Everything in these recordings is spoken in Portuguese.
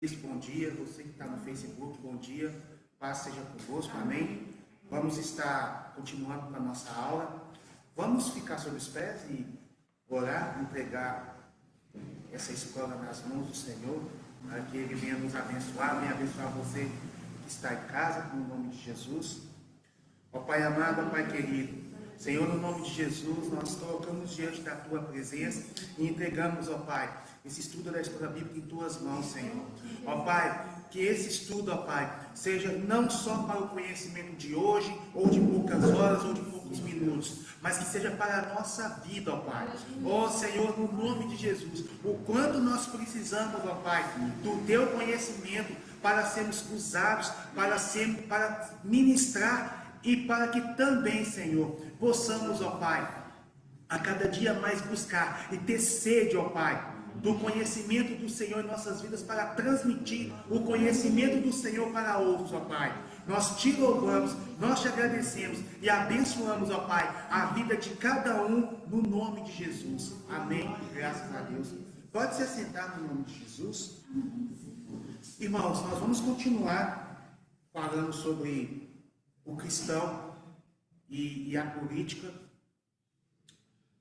Bom dia, você que está no Facebook, bom dia, paz seja convosco, amém? Vamos estar continuando com a nossa aula, vamos ficar sobre os pés e orar, entregar essa escola nas mãos do Senhor, para que Ele venha nos abençoar, venha abençoar você que está em casa, no nome de Jesus. Ó Pai amado, ó Pai querido, Senhor, no nome de Jesus, nós colocamos diante da Tua presença e entregamos, ó Pai, esse estudo da Escola Bíblica em Tuas mãos, Senhor. Ó Pai, que esse estudo, ó Pai, seja não só para o conhecimento de hoje, ou de poucas horas, ou de poucos minutos, mas que seja para a nossa vida, ó Pai. Ó Senhor, no nome de Jesus, o quanto nós precisamos, ó Pai, do Teu conhecimento para sermos usados, para ministrar e para que também, Senhor, possamos, ó Pai, a cada dia mais buscar e ter sede, ó Pai, do conhecimento do Senhor em nossas vidas, para transmitir o conhecimento do Senhor para outros, ó Pai. Nós te louvamos, nós te agradecemos e abençoamos, ó Pai, a vida de cada um no nome de Jesus. Amém. Graças a Deus. Pode se assentar no nome de Jesus. Irmãos, nós vamos continuar falando sobre o cristão e a política.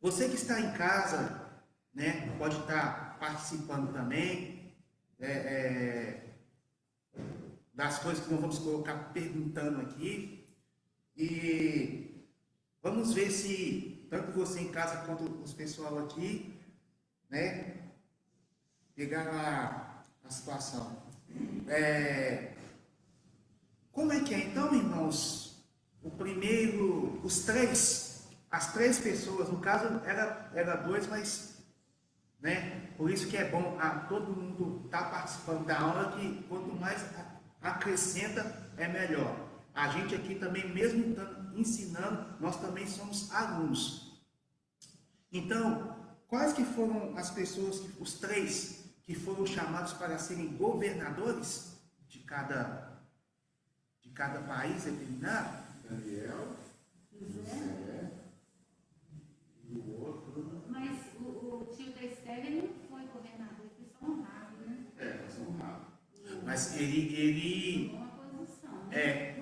Você que está em casa, né, pode estar participando também das coisas que nós vamos colocar perguntando aqui. E vamos ver se tanto você em casa quanto os pessoal aqui, né, pegaram a situação. Como é que é então, irmãos? As três pessoas, no caso era dois, mas, né, por isso que é bom todo mundo estar participando da aula, que quanto mais acrescenta, é melhor. A gente aqui também, mesmo ensinando, nós também somos alunos. Então, quais que foram as pessoas, os três, que foram chamados para serem governadores de cada país determinado? Daniel, José e o outro. Mas o tio da Esther não foi governador, ele foi só honrado, né? Foi só honrado. Mas ele Uma posição, né?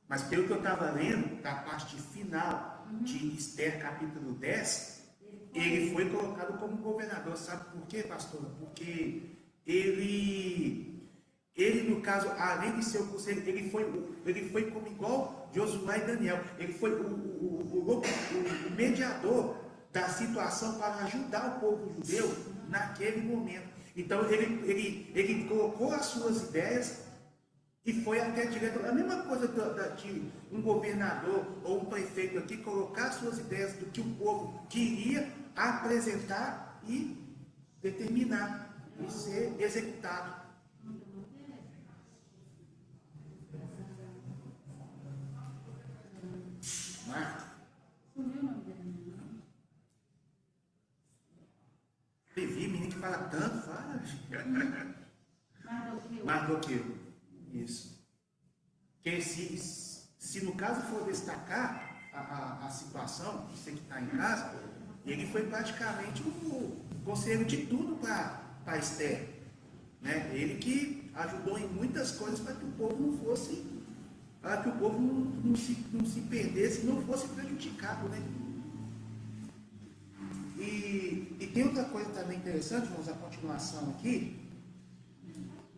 mas pelo que eu estava lendo, da parte final de Esther, capítulo 10, ele foi colocado como governador. Sabe por quê, pastor? Porque ele no caso, além de ser o conselho, ele foi como igual Josué e Daniel. Ele foi o mediador da situação para ajudar o povo judeu naquele momento. Então, ele colocou as suas ideias e foi até direto. A mesma coisa de um governador ou um prefeito aqui colocar as suas ideias do que o povo queria apresentar e determinar e ser executado. Sumiu o nome dele. Levi, menino que fala tanto, fala. Mardoqueu. Mardoqueu. Isso. Que se no caso for destacar a situação, você que está em casa, ele foi praticamente o conselheiro de tudo para Esther. Né? Ele que ajudou em muitas coisas para que o povo não fosse, para que o povo não se perdesse, não fosse prejudicado, né? E tem outra coisa também interessante, vamos à continuação aqui,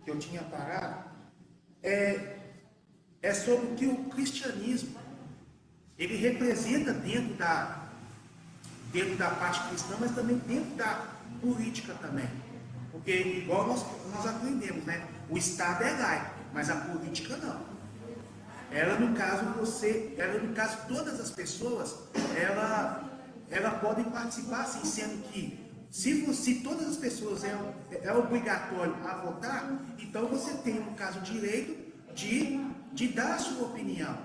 que eu tinha parado, é sobre o que o cristianismo, ele representa dentro da parte cristã, mas também dentro da política também. Porque igual nós aprendemos, né? O Estado é laico, mas a política não. Ela no caso, todas as pessoas, ela podem participar, assim, sendo que se todas as pessoas é obrigatório a votar, então você tem, no caso, o direito de dar a sua opinião,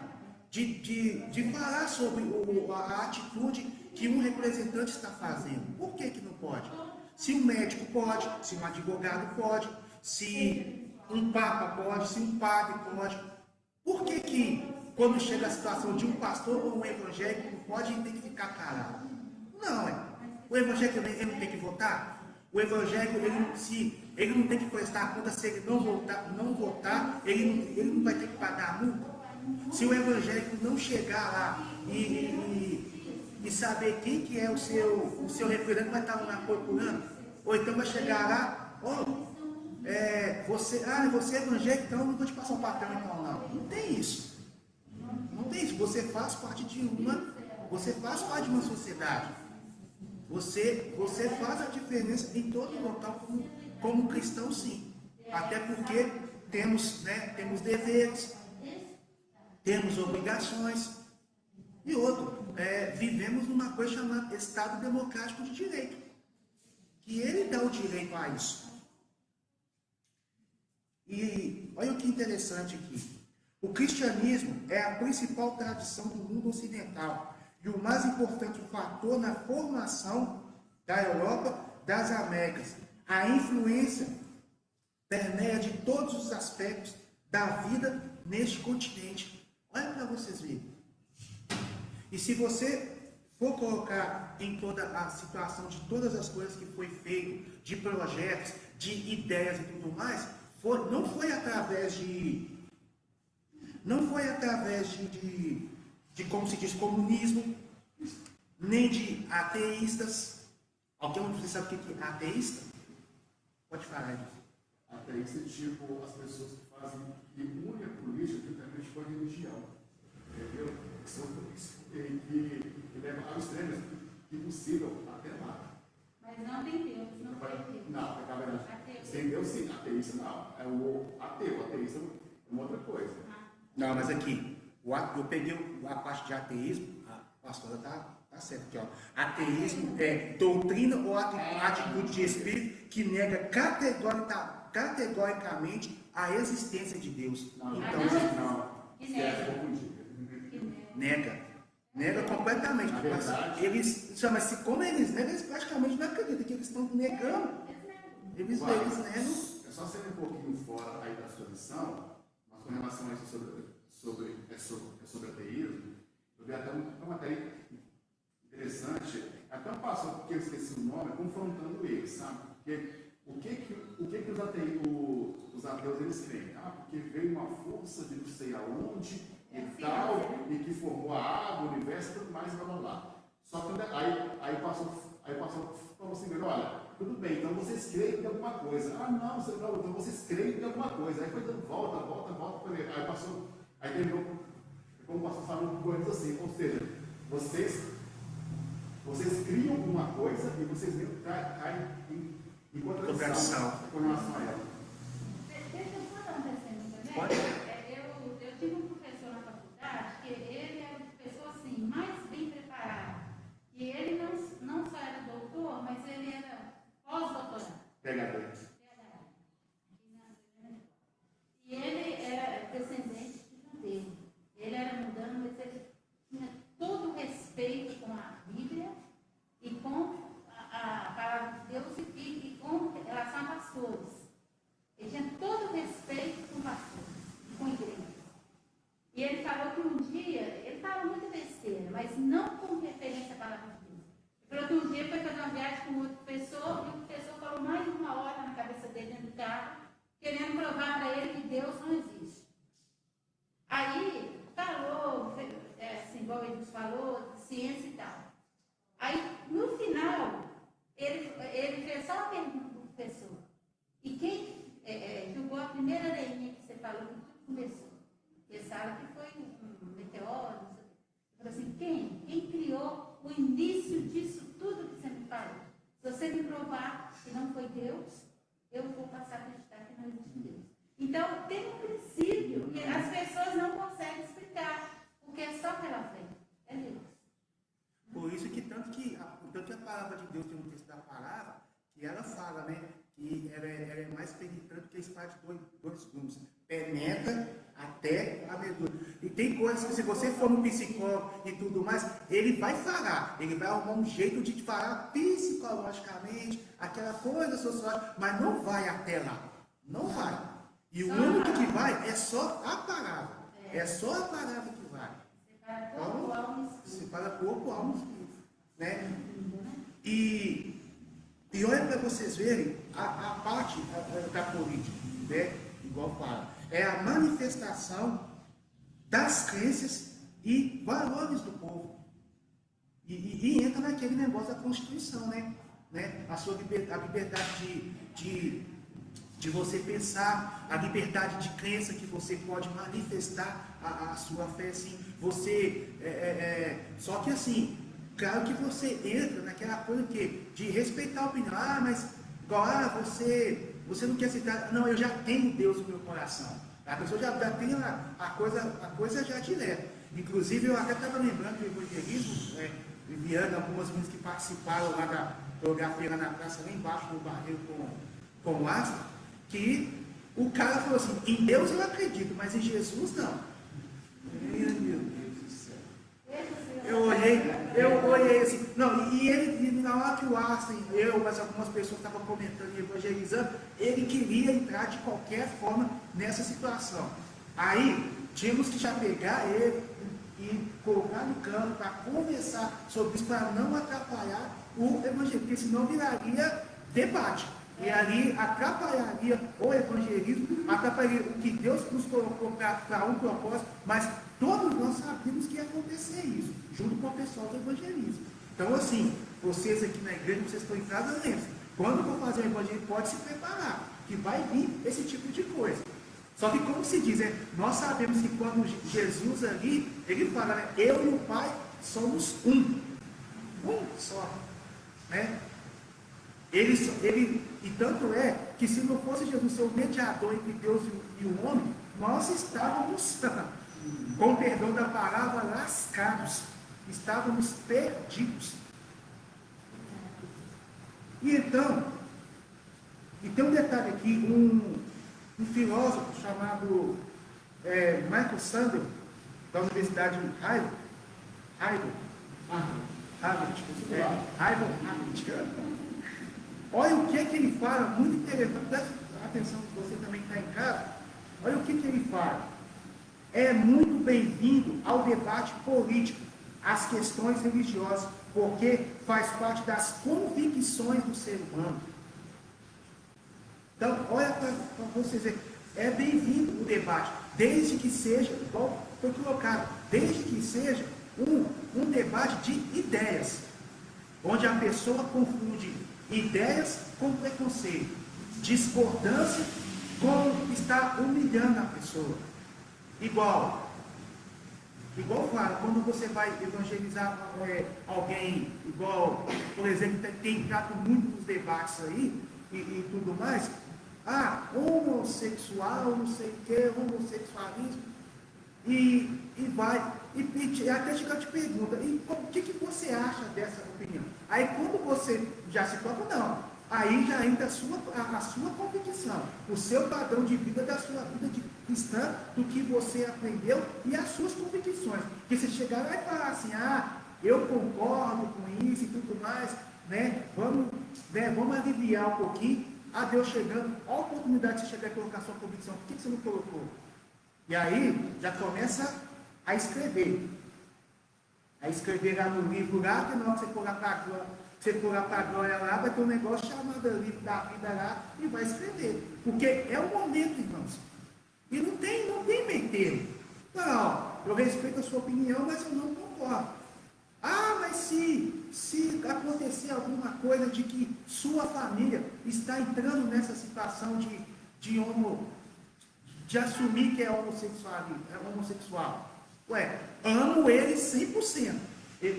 de falar sobre a atitude que um representante está fazendo. Por que não pode? Se um médico pode, se um advogado pode, se um papa pode, se um padre pode. Por que quando chega a situação de um pastor ou um evangélico não pode e tem que ficar calado? Não, o evangélico ele não tem que votar? O evangélico, Ele não tem que prestar conta se ele não votar, ele não vai ter que pagar a multa. Se o evangélico não chegar lá e saber quem que é o seu representante, vai estar lá procurando, ou então vai chegar lá, você é evangélico, então eu não vou te passar um papel, então não. Não tem isso. Não tem isso. Você faz parte de uma sociedade. Você faz a diferença em todo local como cristão, sim. Até porque temos deveres, temos obrigações. E outro, vivemos numa coisa chamada Estado Democrático de Direito, que ele dá o direito a isso. E olha o que interessante aqui. O cristianismo é a principal tradição do mundo ocidental e o mais importante fator na formação da Europa das Américas. A influência permeia de todos os aspectos da vida neste continente. Olha para vocês verem. E se você for colocar em toda a situação de todas as coisas que foi feito, de projetos, de ideias e tudo mais, não foi através de como se diz, comunismo, nem de ateístas. Alguém você sabe o que é ateísta? Pode falar disso. Ateísta é tipo as pessoas que unem a política juntamente com a religião. Entendeu? Que levam ao extremo que possível até lá. Mas não tem Deus, não tem Deus. Não, é verdade. Sem Deus sim, ateísta não. É o ateu, ateísta é uma outra coisa. Não, mas aqui, eu peguei a parte de ateísmo, a pastora tá certo aqui, ó. Ateísmo é doutrina ou atitude de espírito que nega categoricamente a existência de Deus. Não, então, nega completamente. Na verdade, Como eles negam, eles praticamente não acreditam que eles estão negando. Eles negam. É só ser um pouquinho fora aí da sua lição, mas com relação a isso sobre ateísmo, eu vi até uma matéria interessante, até um pastor, porque eu esqueci o nome, confrontando eles, sabe? Porque o que os ateus eles creem? Porque veio uma força de não sei aonde e tal, e que formou a água, o universo e tudo mais, e blá blá blá. Só que aí passou falou assim, olha, tudo bem, então vocês creem em alguma coisa. Não, então vocês creem em alguma coisa. Aí foi dando volta, aí terminou, como o pastor falou, coisas assim, ou seja, vocês criam alguma coisa e vocês mesmo caem em contradição com relação a ela. Deixa eu só dar um testemunho também. Pode. Eu tive um professor na faculdade que ele era a pessoa assim, mais bem preparada. E ele não só era doutor, mas ele era pós-doutorado. PhD. E ele era descendente de judeu. Ele era mudando, mas ele tinha todo o respeito com a Bíblia e com a palavra de Deus e com relação a pastores. Ele tinha todo o respeito com pastores, com igreja. E ele falou que um dia, ele falou muita besteira, mas não com referência à palavra de Deus. Ele falou que um dia foi fazer uma viagem com outra pessoa e o professor falou mais de uma hora na cabeça dele dentro do carro, querendo provar para ele que Deus não existe. Aí, falou, assim, igual ele falou, de ciência e tal. Aí, no final, ele fez só uma pergunta para o professor. E quem julgou a primeira areinha que você falou que tudo começou? Ele sabe que foi um meteoro, não sei o quê. Ele falou assim, quem criou o início disso tudo que você me falou? Se você me provar que não foi Deus, eu vou passar a acreditar que não existe Deus. Então, tem um princípio que as pessoas não conseguem explicar, porque é só pela fé. É Deus. Por isso que tanto que a palavra de Deus tem um texto da palavra, que ela fala, né? Que ela é mais penetrante que a espada de dois gumes. Penetra até a medula. E tem coisas que se você for no psicólogo e tudo mais, ele vai falar, ele vai arrumar um jeito de te falar psicologicamente, aquela coisa social, mas não vai até lá. Não vai. E o único que vai é só a palavra. É só a palavra que vai. Separa corpo, alma e espírito. Separa corpo, alma e espírito. Né? E E olha para vocês verem a parte da política, né? Igual fala, é a manifestação das crenças e valores do povo. E entra naquele negócio da Constituição, né? A liberdade de você pensar, a liberdade de crença que você pode manifestar a sua fé, assim, só que assim, claro que você entra naquela coisa de respeitar a opinião, mas igual, você não quer aceitar, não, eu já tenho Deus no meu coração, a pessoa já tem a coisa já direta. Inclusive eu até estava lembrando do evangelismo, enviando algumas meninas que participaram lá da Feira na praça, lá embaixo no barreiro com o Lázaro, que o cara falou assim, em Deus eu acredito, mas em Jesus não. Meu Deus do céu. Eu olhei assim, não, e na hora que o Arsen, mas algumas pessoas estavam comentando e evangelizando, ele queria entrar de qualquer forma nessa situação. Aí, tínhamos que já pegar ele e colocar no canto para conversar sobre isso, para não atrapalhar o evangelho, porque senão viraria debate. E ali atrapalharia o evangelismo, atrapalharia o que Deus nos colocou para um propósito, mas todos nós sabíamos que ia acontecer isso, junto com o pessoal do evangelismo. Então, assim, vocês aqui na igreja, vocês estão em casa, lembrem-se, quando for fazer o evangelho, pode se preparar, que vai vir esse tipo de coisa. Só que, como se diz, nós sabemos que quando Jesus ali, ele fala, né, eu e o Pai somos um só, né? E tanto é que se não fosse Jesus ser o mediador entre Deus e o homem, nós estávamos, com o perdão da palavra, lascados, estávamos perdidos. E então, e tem um detalhe aqui, um filósofo chamado Michael Sandel, da Universidade de Harvard. Olha o que ele fala, muito interessante, presta atenção que você também está em casa, olha o que ele fala. É muito bem-vindo ao debate político, às questões religiosas, porque faz parte das convicções do ser humano. Então, olha para vocês verem, é bem-vindo o debate, desde que seja, igual foi colocado, desde que seja um debate de ideias, onde a pessoa confunde ideias com preconceito, discordância com estar humilhando a pessoa. Igual, claro, quando você vai evangelizar alguém, igual, por exemplo, tem entrado muito nos debates aí, e tudo mais, homossexual, não sei o que, homossexualismo, e vai, e até chega te pergunta, e o que você acha dessa opinião? Aí quando você já se toca, não, aí já entra a sua convicção, o seu padrão de vida da sua vida de cristã, do que você aprendeu e as suas convicções. Porque você chegar lá e falar assim, eu concordo com isso e tudo mais, vamos aliviar um pouquinho, Deus chegando, olha a oportunidade de você chegar e colocar a sua convicção, por que você não colocou? E aí, já começa a escrever. A escrever lá no livro, lá, que na hora que você for lá para a glória lá, vai ter um negócio chamado livro da vida lá, e vai escrever. Porque é o momento, irmãos. E não tem meio termo. Não, eu respeito a sua opinião, mas eu não concordo. Mas se acontecer alguma coisa de que sua família está entrando nessa situação de assumir que é homossexual. Amo ele 100%.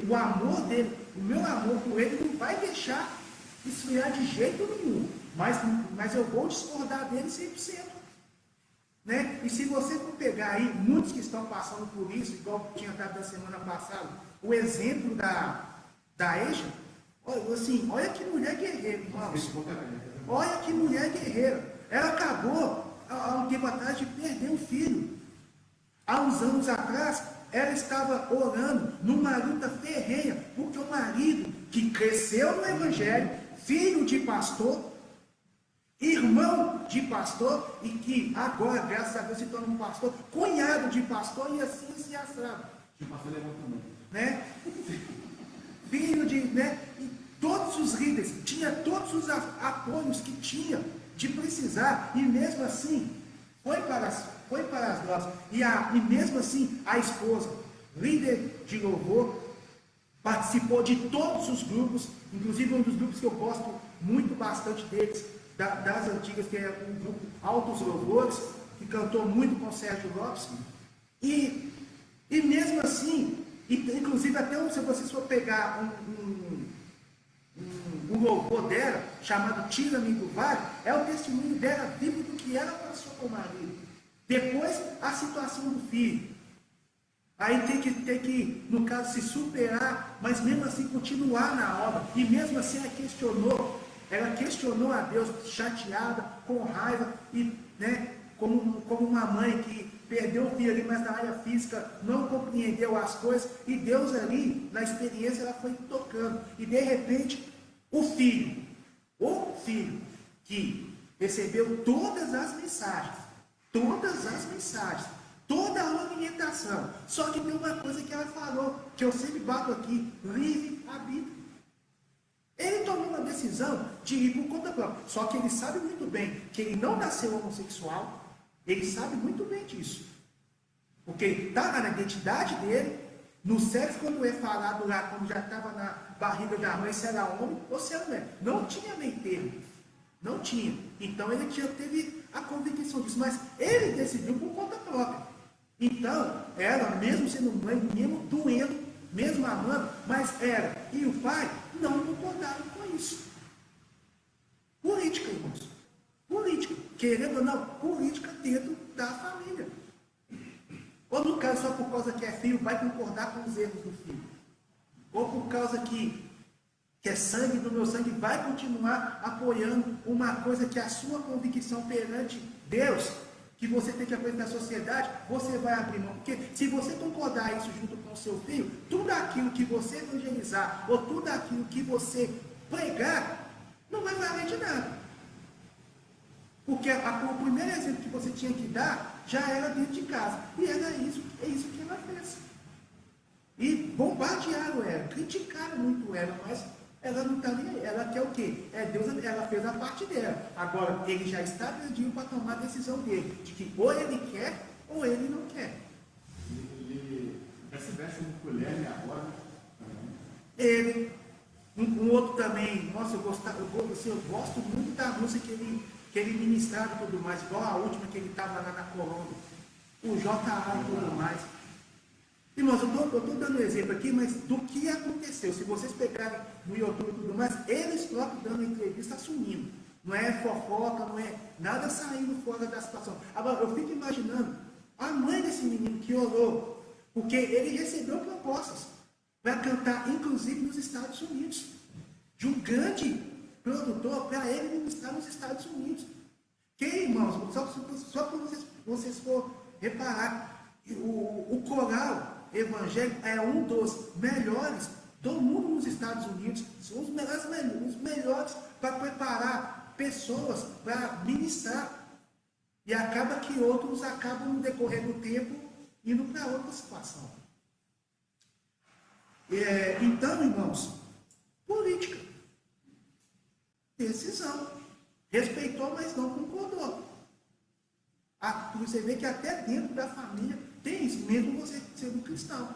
O amor dele, o meu amor por ele não vai deixar esfriar de jeito nenhum. Mas eu vou discordar dele 100%. Né? E se você for pegar aí, muitos que estão passando por isso, igual tinha dado da semana passada, o exemplo da Eixa, olha que mulher guerreira, irmãos. Olha que mulher guerreira. Ela acabou, há um tempo atrás, de perder um filho. Há uns anos atrás, ela estava orando numa luta ferrenha, porque o marido, que cresceu no Evangelho, filho de pastor, irmão de pastor, e que agora, graças a Deus, se torna um pastor, cunhado de pastor, e assim se assado. Que o pastor levanta muito. Né? Filho de, né? E todos os líderes, tinha todos os apoios que tinha de precisar, e mesmo assim, foi para as drogas. E mesmo assim, a esposa, líder de louvor, participou de todos os grupos, inclusive um dos grupos que eu gosto muito bastante deles, das antigas, que é o grupo Altos Louvores, que cantou muito com o Sérgio Lopes. E mesmo assim, inclusive até se vocês for pegar um louvor dela, chamado Tira-me do Vale, é o testemunho dela, vivo do que ela passou com o marido. Depois, a situação do filho. Aí tem que, no caso, se superar, mas mesmo assim continuar na obra. E mesmo assim ela questionou a Deus, chateada, com raiva, e, né, como uma mãe que perdeu o filho ali, mas na área física não compreendeu as coisas, e Deus ali, na experiência, ela foi tocando. E de repente, o filho que recebeu todas as mensagens, toda a orientação. Só que tem uma coisa que ela falou, que eu sempre bato aqui: livre-arbítrio. Ele tomou uma decisão de ir por conta própria. Só que ele sabe muito bem que ele não nasceu homossexual. Ele sabe muito bem disso. Porque estava na identidade dele, no sexo, quando é falado lá, quando já estava na barriga da mãe, se era homem ou se era mulher. Não tinha meio termo. Não tinha. Então ele teve a convicção disso. Mas ele decidiu por conta própria. Então, ela, mesmo sendo mãe, mesmo doendo, mesmo amando, mas ela e o pai não concordaram com isso. Política, irmãos. Política. Querendo ou não, política dentro da família. Ou no caso, só por causa que é filho, vai concordar com os erros do filho. Ou por causa que é sangue do meu sangue, vai continuar apoiando uma coisa que é a sua convicção perante Deus, que você tem que apresentar à sociedade, você vai abrir mão. Porque se você concordar isso junto com o seu filho, tudo aquilo que você evangelizar, ou tudo aquilo que você pregar, não vai valer de nada. Porque o primeiro exemplo que você tinha que dar já era dentro de casa. E é isso que ela fez. E bombardearam ela, criticaram muito ela, mas ela não está nem aí. Ela quer o quê? Deus, ela fez a parte dela. Agora, ele já está pedindo para tomar a decisão dele, de que ou ele quer ou ele não quer. Ele se veste como mulher e agora também. Ele, um outro também, nossa, eu gosto muito da música que ele ministrava e tudo mais, igual a última que ele estava lá na Colômbia, o J.A. e tudo mais. Irmãos, eu estou dando um exemplo aqui, mas do que aconteceu, se vocês pegarem no YouTube e tudo mais, eles próprios dando entrevista assumindo. Não é fofoca, não é nada saindo fora da situação. Agora, eu fico imaginando a mãe desse menino que orou, porque ele recebeu propostas para cantar, inclusive nos Estados Unidos, de um grande produtor para ele ministrar nos Estados Unidos. Que, irmãos, só para vocês for reparar, o coral evangélico é um dos melhores do mundo nos Estados Unidos. São os melhores para preparar pessoas para ministrar. E acaba que outros acabam, no decorrer do tempo, indo para outra situação. Então, irmãos, política. Decisão. Respeitou, mas não concordou. Você vê que até dentro da família tem isso, mesmo você sendo cristão.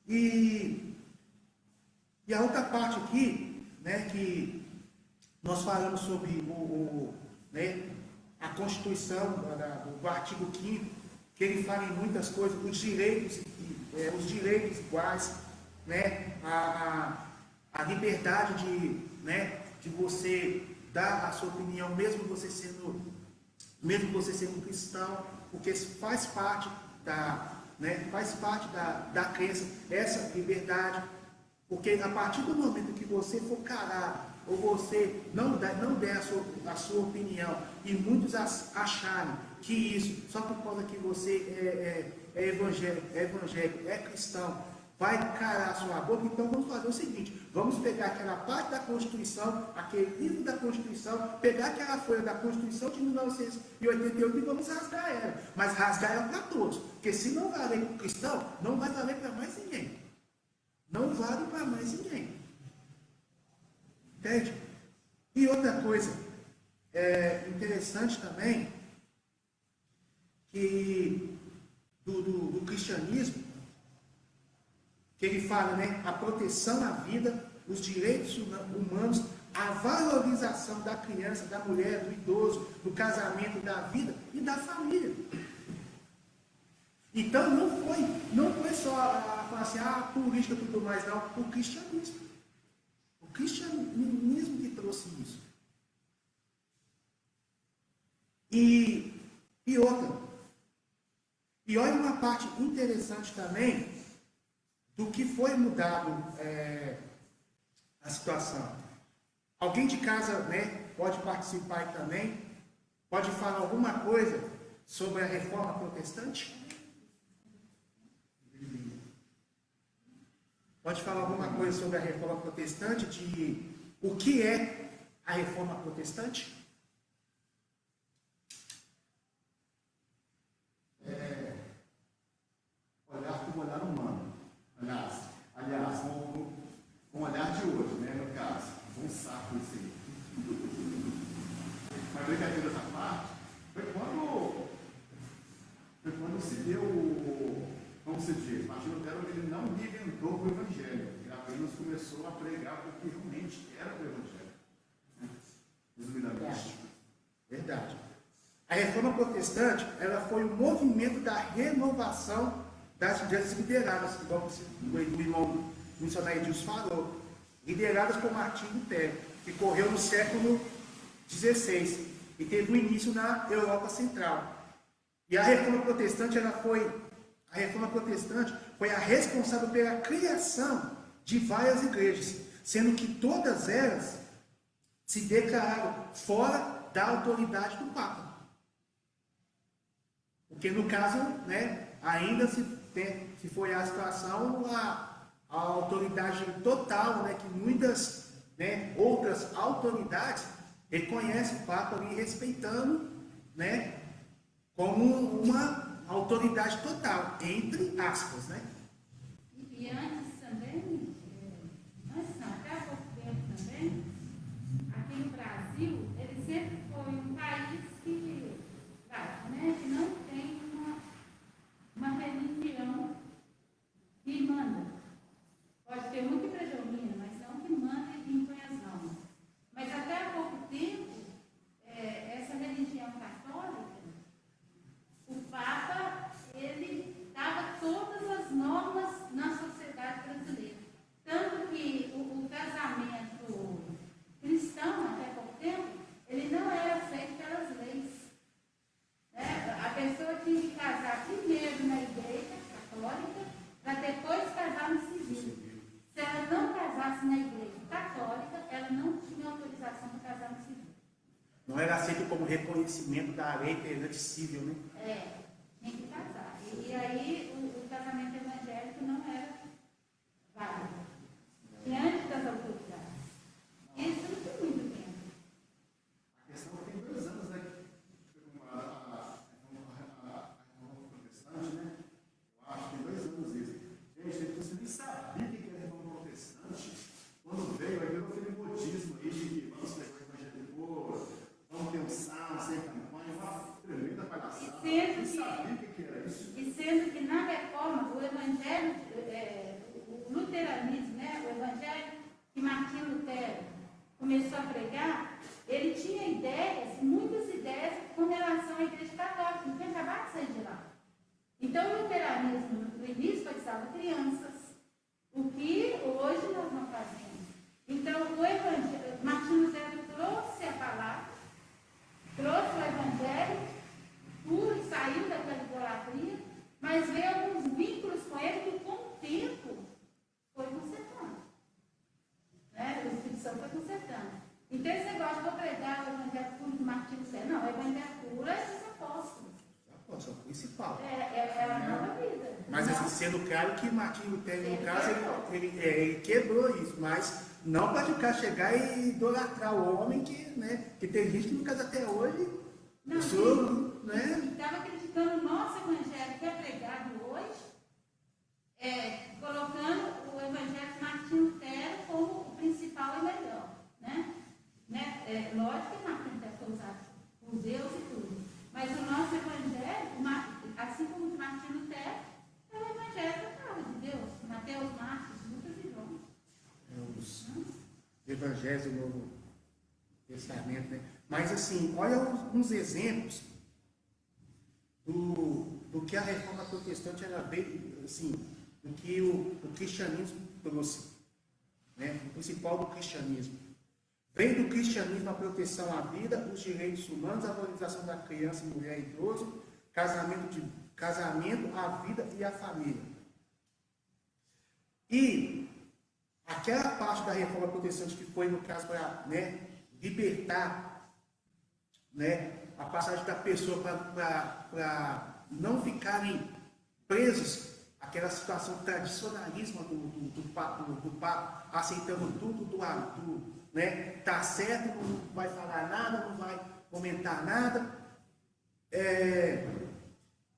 E a outra parte aqui, né, que nós falamos sobre a Constituição, do artigo 5º, que ele fala em muitas coisas, os direitos iguais, né, a liberdade de você dar a sua opinião, mesmo você sendo cristão, porque faz parte da crença, essa liberdade, porque a partir do momento que você for calar, ou você não der a sua opinião, e muitos acharem que isso, só por causa que você é evangélico, é cristão, vai calar a sua boca, então vamos fazer o seguinte: vamos pegar aquela parte da Constituição, aquele livro da Constituição, pegar aquela folha da Constituição de 1988 e vamos rasgar ela. Mas rasgar ela para todos, porque se não valer para o cristão, não vai valer para mais ninguém. Não vale para mais ninguém. Entende? E outra coisa, interessante também, que do cristianismo, que ele fala, né, a proteção à vida, os direitos humanos, a valorização da criança, da mulher, do idoso, do casamento, da vida e da família. Então não foi só falar assim, a política e tudo mais, não, o cristianismo. O cristianismo que trouxe isso. E outra. E olha uma parte interessante também do que foi mudado a situação. Alguém de casa, né, pode participar aí também, pode falar alguma coisa sobre a reforma protestante? Pode falar alguma coisa sobre a reforma protestante, de o que é a reforma protestante? Olhar com o olhar humano. Aliás, com o olhar de hoje, né, no caso. Um saco isso aí. Mas brincadeira essa parte, foi quando se deu, como se diz, Martinho Lutero, ele não reinventou o Evangelho, ele apenas começou a pregar o que realmente era o Evangelho. Resumidamente. Verdade. A reforma protestante, ela foi o movimento da renovação das igrejas lideradas, igual o irmão missionário Edilson falou, lideradas por Martinho Lutero, que correu no século XVI e teve um início na Europa Central. E a reforma protestante, foi a responsável pela criação de várias igrejas, sendo que todas elas se declararam fora da autoridade do Papa. Porque no caso, né, ainda se foi a situação, a autoridade total, né, que muitas, né, outras autoridades reconhecem o Papa ali respeitando, né, como uma autoridade total, entre aspas, né? E antes também, antes não, até há pouco tempo também, aqui no Brasil, ele sempre foi um país que, né, que não tem uma religião que manda. Pode ter muito que predomina, mas não que manda e impõe as normas. Mas até há pouco tempo, essa religião católica, o Papa, ele dava todas as normas na sociedade brasileira. Tanto que o casamento cristão, até pouco tempo, ele não era feito pelas leis. Né? A pessoa tinha que casar primeiro na igreja católica, para depois casar no civil. Se ela não casasse na igreja católica, ela não tinha autorização para casar no civil. Não era aceito como reconhecimento da lei perante civil, né? Tinha que casar. E aí o casamento evangélico não era válido. Diante das autoridades. Isso não tem muito tempo. A questão é que tem 2 anos, né? A reforma protestante, né? Eu acho que tem 2 anos isso. Gente, você nem sabia o que era reforma protestante. Quando veio, aí virou aquele modismo aí de vamos pegar o evangelho depois, vamos ter um salmo, sem campanha, uma tremenda palhaçada. Nem sabia o que era isso. E sendo que na reforma, o evangelho, o luteranismo, né? O evangelho que Martinho Lutero começou a pregar, ele tinha ideias, muitas ideias com relação à igreja católica, que tinha acabado de sair de lá. Então, o luteranismo, no início, batizava crianças, o que hoje nós não fazemos. Então, o evangelho, Martinho Lutero trouxe a palavra, trouxe o evangelho, puro e saiu daquela idolatria, mas veio alguns vínculos com ele que, com o tempo, foi consertando. Né? O Espírito Santo foi consertando. Então, esse negócio de pregar o evangelho puro de Martinho Lutero, não, o evangelho puro é dos apóstolos. É o principal. É a nova vida. Mas assim, sendo claro que Martinho Lutero, no caso, ele quebrou isso, mas não para ficar chegar e idolatrar o homem que, né, que tem gente que no caso até hoje, estava acreditando no nosso evangelho que é pregado hoje, colocando o evangelho de Martinho Lutero como o principal e melhor. Né? Mas o nosso evangelho, assim como o de Martim Lutero, é o evangelho da palavra de Deus. Mateus, Marcos, Lucas e João. Os evangelhos do Novo Testamento, né? Mas assim, olha uns exemplos do que a reforma protestante era bem, assim, do que o cristianismo trouxe, né? O principal do cristianismo. Vem do cristianismo a proteção à vida, os direitos humanos, a valorização da criança, mulher e idoso, casamento, a vida e a família. E aquela parte da reforma protestante que foi, no caso, para, né, libertar, né, a passagem da pessoa para não ficarem presos àquela situação tradicionalismo do Papa, aceitando tudo do né, tá certo, não vai falar nada, não vai comentar nada.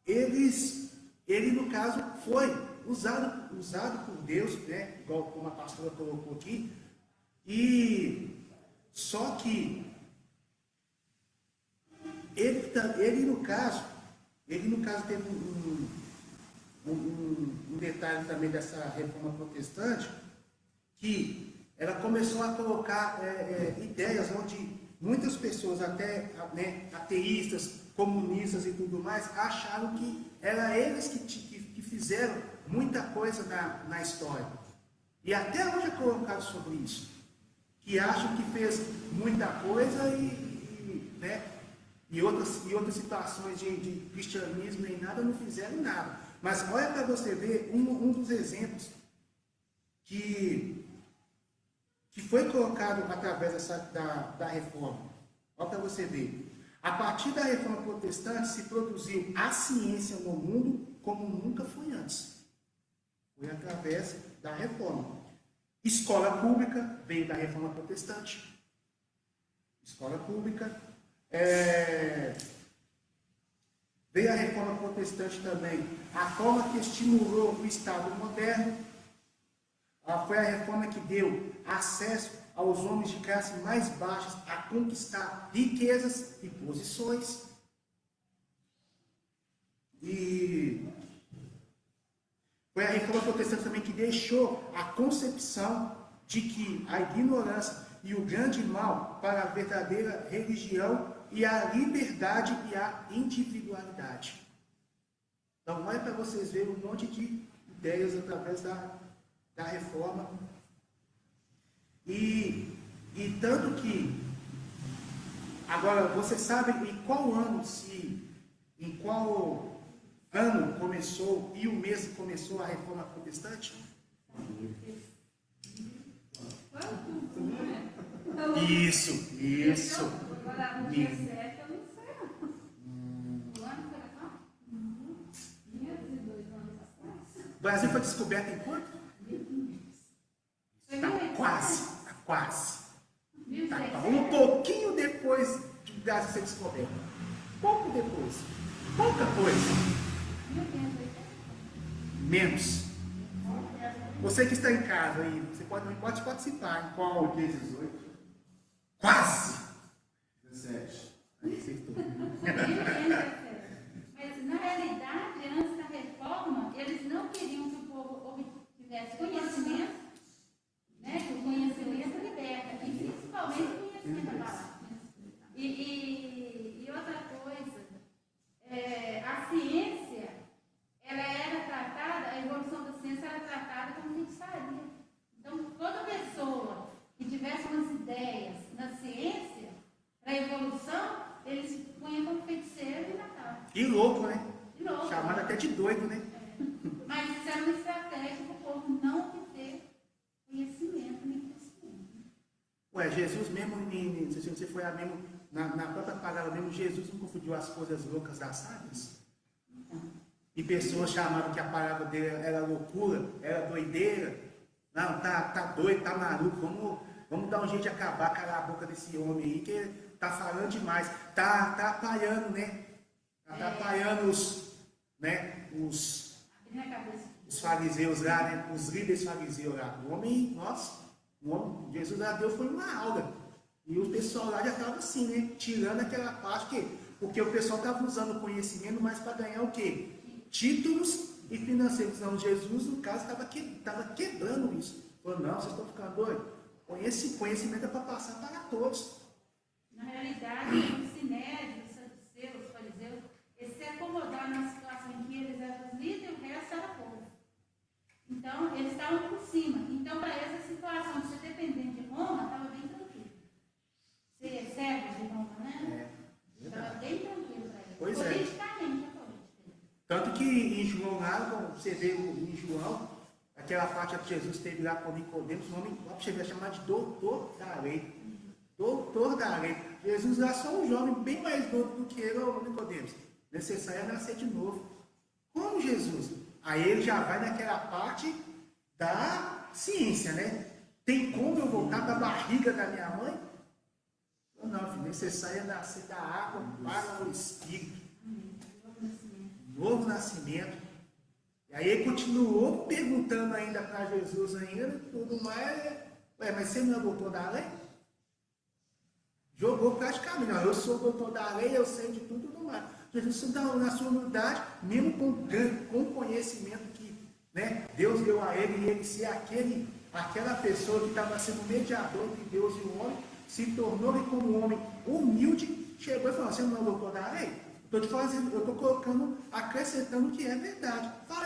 Ele, no caso, foi usado por Deus, né, igual como a pastora colocou aqui, e só que ele no caso teve um detalhe também dessa reforma protestante, que ela começou a colocar ideias onde muitas pessoas, até, né, ateístas, comunistas e tudo mais, acharam que era eles que fizeram muita coisa na história. E até hoje é colocado sobre isso. Que acham que fez muita coisa né, e outras situações de cristianismo nem nada, não fizeram nada. Mas olha para você ver um dos exemplos que foi colocado através da reforma. Olha para você ver. A partir da reforma protestante se produziu a ciência no mundo como nunca foi antes. Foi através da reforma. Escola pública veio da reforma protestante. Escola pública. Veio a reforma protestante também. A forma que estimulou o Estado moderno. Foi a reforma que deu acesso aos homens de classe mais baixas a conquistar riquezas e posições. E foi a reforma protestante também que deixou a concepção de que a ignorância e o grande mal para a verdadeira religião e a liberdade e a individualidade. Então, olha para vocês verem um monte de ideias através da reforma. E tanto que, agora, você sabe em qual ano começou e o mês que começou a reforma protestante? Isso. Agora, no dia 7, eu não sei. O ano foi quanto? 502 anos atrás. O Brasil foi descoberto em quanto? Está quase. Tá um pouquinho depois de o Brasil ser descoberto. Pouco depois. Pouca coisa. Menos. Você que está em casa aí, você pode participar. Em qual? 18. Quase. 17. Aí acertou. Mas, na realidade, antes da reforma, eles não queriam que o povo tivesse conhecimento, né? Que o conhecimento liberta, e principalmente o conhecimento da palavra. E outra coisa, a ciência, ela era tratada, a evolução da ciência era tratada como feitiçaria. Então, toda pessoa que tivesse umas ideias na ciência, para a evolução, eles punham como feiticeiro e matavam. E louco, né? De novo. Chamado até de doido, né? Mas isso era uma estratégia para o povo não ter conhecimento nem crescimento. Ué, Jesus mesmo, se você foi mesmo, na própria palavra mesmo, Jesus não confundiu as coisas loucas das sábias? E pessoas chamavam que a palavra dele era loucura, era doideira. Não, tá doido, tá maluco, vamos dar um jeito de acabar, calar a boca desse homem aí, que tá falando demais. Tá atrapalhando, né? Tá atrapalhando os fariseus lá, né? Os líderes fariseus lá. O homem, Jesus lá deu foi uma aula. E o pessoal lá já estava assim, né? Tirando aquela parte que Porque o pessoal estava usando o conhecimento mais para ganhar o quê? Títulos e financeiros. Não, Jesus, no caso, estava quebrando isso. Falou, não, vocês estão ficando doidos? Conhecimento é para passar para todos. Na realidade, os sinédrios, os saduceus, os fariseus, eles se acomodaram na situação em que eles eram os líderes e o resto era povo. Então, eles estavam por cima. Então, para eles, a situação de ser dependente de Roma estava bem tranquila. Ser servo de Roma, né? Estava bem tranquilo para eles. Pois é. Politicamente, a política. Tanto que em João lá, quando você vê em João, aquela parte que Jesus esteve lá com Nicodemos, o nome lá você vai chamar de doutor da lei. Doutor da lei. Jesus lá só um jovem bem mais novo do que ele, o Nicodemos. Necessário é nascer de novo. Como Jesus? Aí ele já vai naquela parte da ciência, né? Tem como eu voltar para a barriga da minha mãe? Não, filho, necessário é nascer da água para o Espírito. Novo nascimento. E aí ele continuou perguntando ainda para Jesus ainda, tudo mais. Ué, mas você não é doutor da lei? Jogou praticamente. Não, eu sou doutor da lei, eu sei de tudo mais. Jesus, na sua humildade, mesmo com conhecimento que, né, Deus deu a ele, e ele ser aquela pessoa que estava sendo mediador entre Deus e o homem, se tornou como um homem humilde, chegou e falou, você não é doutor da lei? Estou te fazendo, eu estou colocando, acrescentando que é verdade. Fala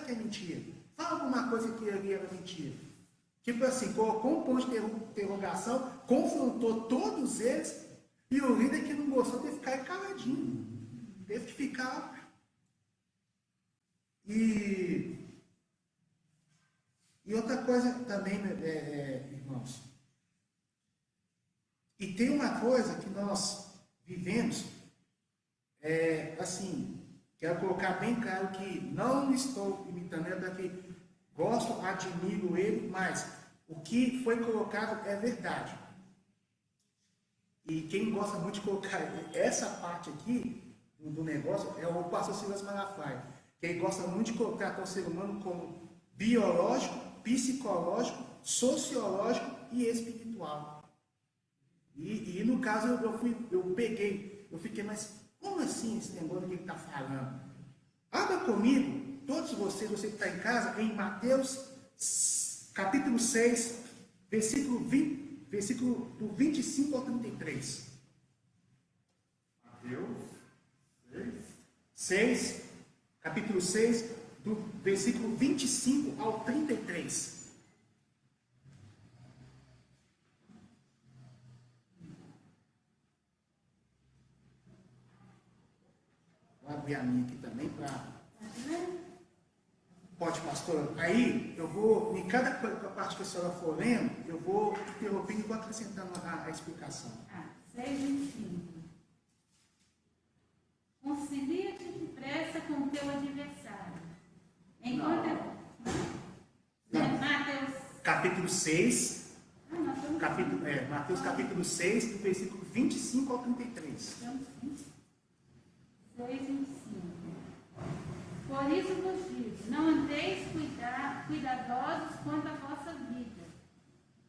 que é mentira. Fala alguma coisa que ali era mentira. Tipo assim, colocou um ponto de interrogação, confrontou todos eles, e o líder que não gostou teve que ficar caladinho. Teve que ficar. E outra coisa também, irmãos, e tem uma coisa que nós vivemos, assim, quero colocar bem claro que não estou imitando ele, porque gosto, admiro ele, mas o que foi colocado é verdade. E quem gosta muito de colocar essa parte aqui do negócio é o pastor Silas Malafaia, que ele gosta muito de tratar o ser humano como biológico, psicológico, sociológico e espiritual. E no caso eu fiquei, mas como assim esse negócio que ele está falando? Abra comigo, todos vocês, você que está em casa, em Mateus capítulo 6, versículo do 25 ao 33. Mateus 6, capítulo 6, do versículo 25 ao 33. Vou abrir a minha aqui também para... Pode, pastor. Aí, eu vou, em cada parte que a senhora for lendo, eu vou interrompendo e vou acrescentando a explicação. 6:25. Concilia-te depressa com o teu adversário. Enquanto... Mateus... Capítulo 6. Mateus capítulo 6, do versículo 25 ao 33. 6:25. Por isso vos digo, não andeis cuidadosos quanto à vossa vida,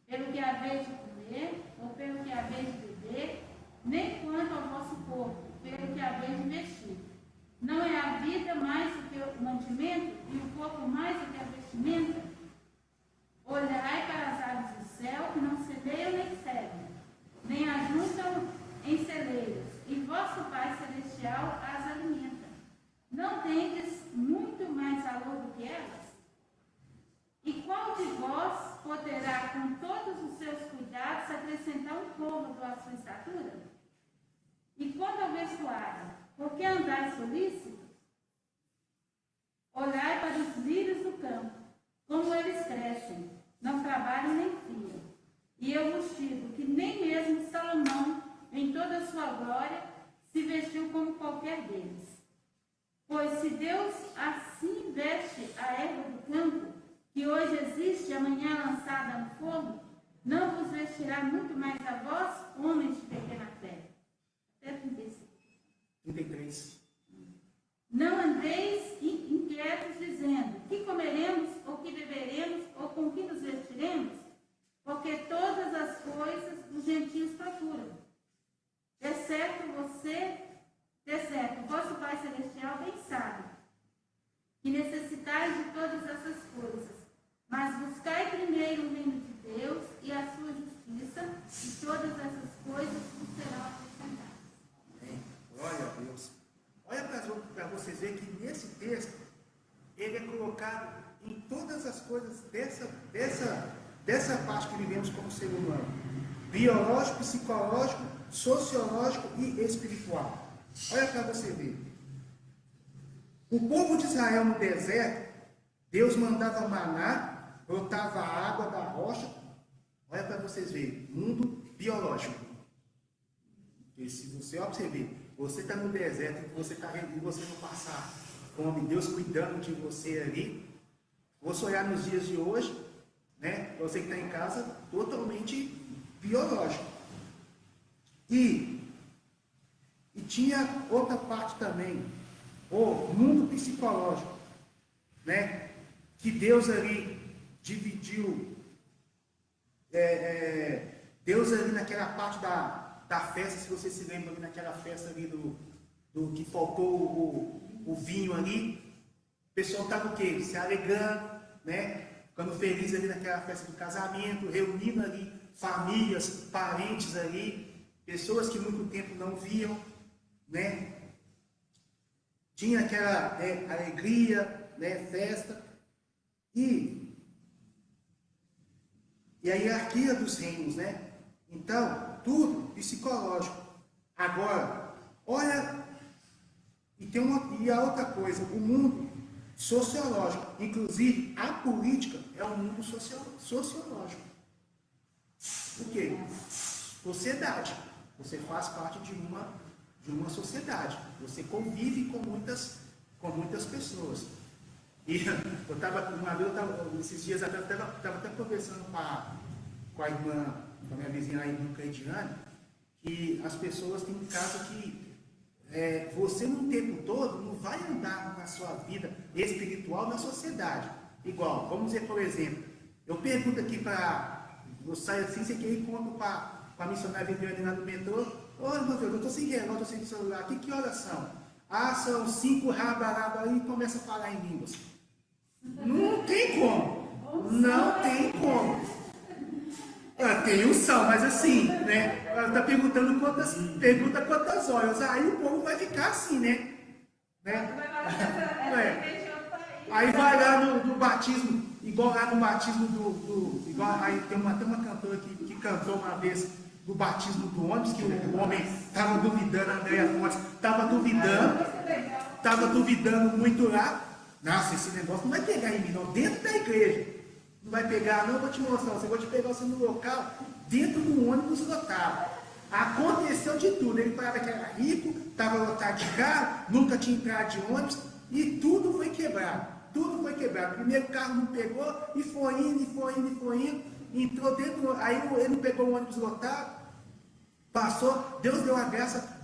pelo que haveis de comer, ou pelo que haveis de beber, nem quanto ao vosso corpo, pelo que haveis de vestir. Não é a vida mais do que o mantimento, e o corpo mais do que a vestimenta? Olhai para as aves do céu, que não semeiam nem cegam, nem ajuntam em celeiros, e vosso Pai Celestial as alimenta. Não tendes muito mais valor do que elas? E qual de vós poderá, com todos os seus cuidados, acrescentar um côvado à sua estatura? E quanto ao vestuário, por que andais solícitos? Olhai para os lírios do campo, como eles crescem, não trabalham nem fiam. E eu vos digo que nem mesmo Salomão, em toda a sua glória, se vestiu como qualquer deles. Pois se Deus assim veste a erva do campo, que hoje existe e amanhã é lançada no fogo, não vos vestirá muito mais a vós, homens de pequena fé. Até 33. Não andeis inquietos dizendo, que comeremos, ou que beberemos, ou com que nos vestiremos? Porque todas as coisas os gentios procuram. Exceto dizer que nesse texto, ele é colocado em todas as coisas dessa parte que vivemos como ser humano. Biológico, psicológico, sociológico e espiritual. Olha para você ver. O povo de Israel no deserto, Deus mandava maná, brotava água da rocha. Olha para vocês verem, mundo biológico. E se você observar, você está no deserto e você não passar fome, Deus cuidando de você ali. Você olhar nos dias de hoje, né? Você que está em casa, totalmente biológico. E tinha outra parte também, o mundo psicológico, né? Que Deus ali dividiu, Deus ali naquela parte da festa, se você se lembra ali naquela festa ali do que faltou o vinho ali, o pessoal estava o quê? Se alegrando, né? Ficando feliz ali naquela festa do casamento, reunindo ali famílias, parentes ali, pessoas que muito tempo não viam, né? Tinha aquela alegria, né? Festa. E a hierarquia dos reinos, né? Então, tudo psicológico. Agora, olha, e a outra coisa, o mundo sociológico, inclusive a política é um mundo sociológico. O quê? Sociedade. Você faz parte de uma sociedade. Você convive com muitas pessoas. E eu estava, esses dias atrás, eu estava até conversando com a irmã, com a minha vizinha, a irmã Cleidiane, que as pessoas têm um caso que você no tempo todo não vai andar na sua vida espiritual na sociedade. Igual, vamos dizer, por exemplo, eu pergunto aqui eu saio assim, você quer ir encontro com a missionária Viviane lá no metrô, ô meu Deus, eu estou sem relógio, estou sem celular, que horas são? Ah, são 5 rabaraba aí e começa a falar em línguas. Não tem como. Não tem como. Tem unção, mas assim, né? Ela está perguntando quantas horas. Aí o povo vai ficar assim, né? Aí vai lá no batismo, igual lá no batismo aí tem uma cantora que cantou uma vez do batismo do ônibus, que o homem estava duvidando, a Andréia Fontes estava duvidando muito lá. Nossa, esse negócio não vai pegar em mim, não, dentro da igreja. Não vai pegar, não, eu vou te mostrar, eu vou te pegar você no local, dentro do ônibus lotado. Aconteceu de tudo, ele falava que era rico, estava lotado de carro, nunca tinha entrado de ônibus, e tudo foi quebrado. Tudo foi quebrado. O primeiro carro não pegou, e foi indo, entrou dentro, aí ele não pegou o ônibus lotado, passou, Deus deu a graça,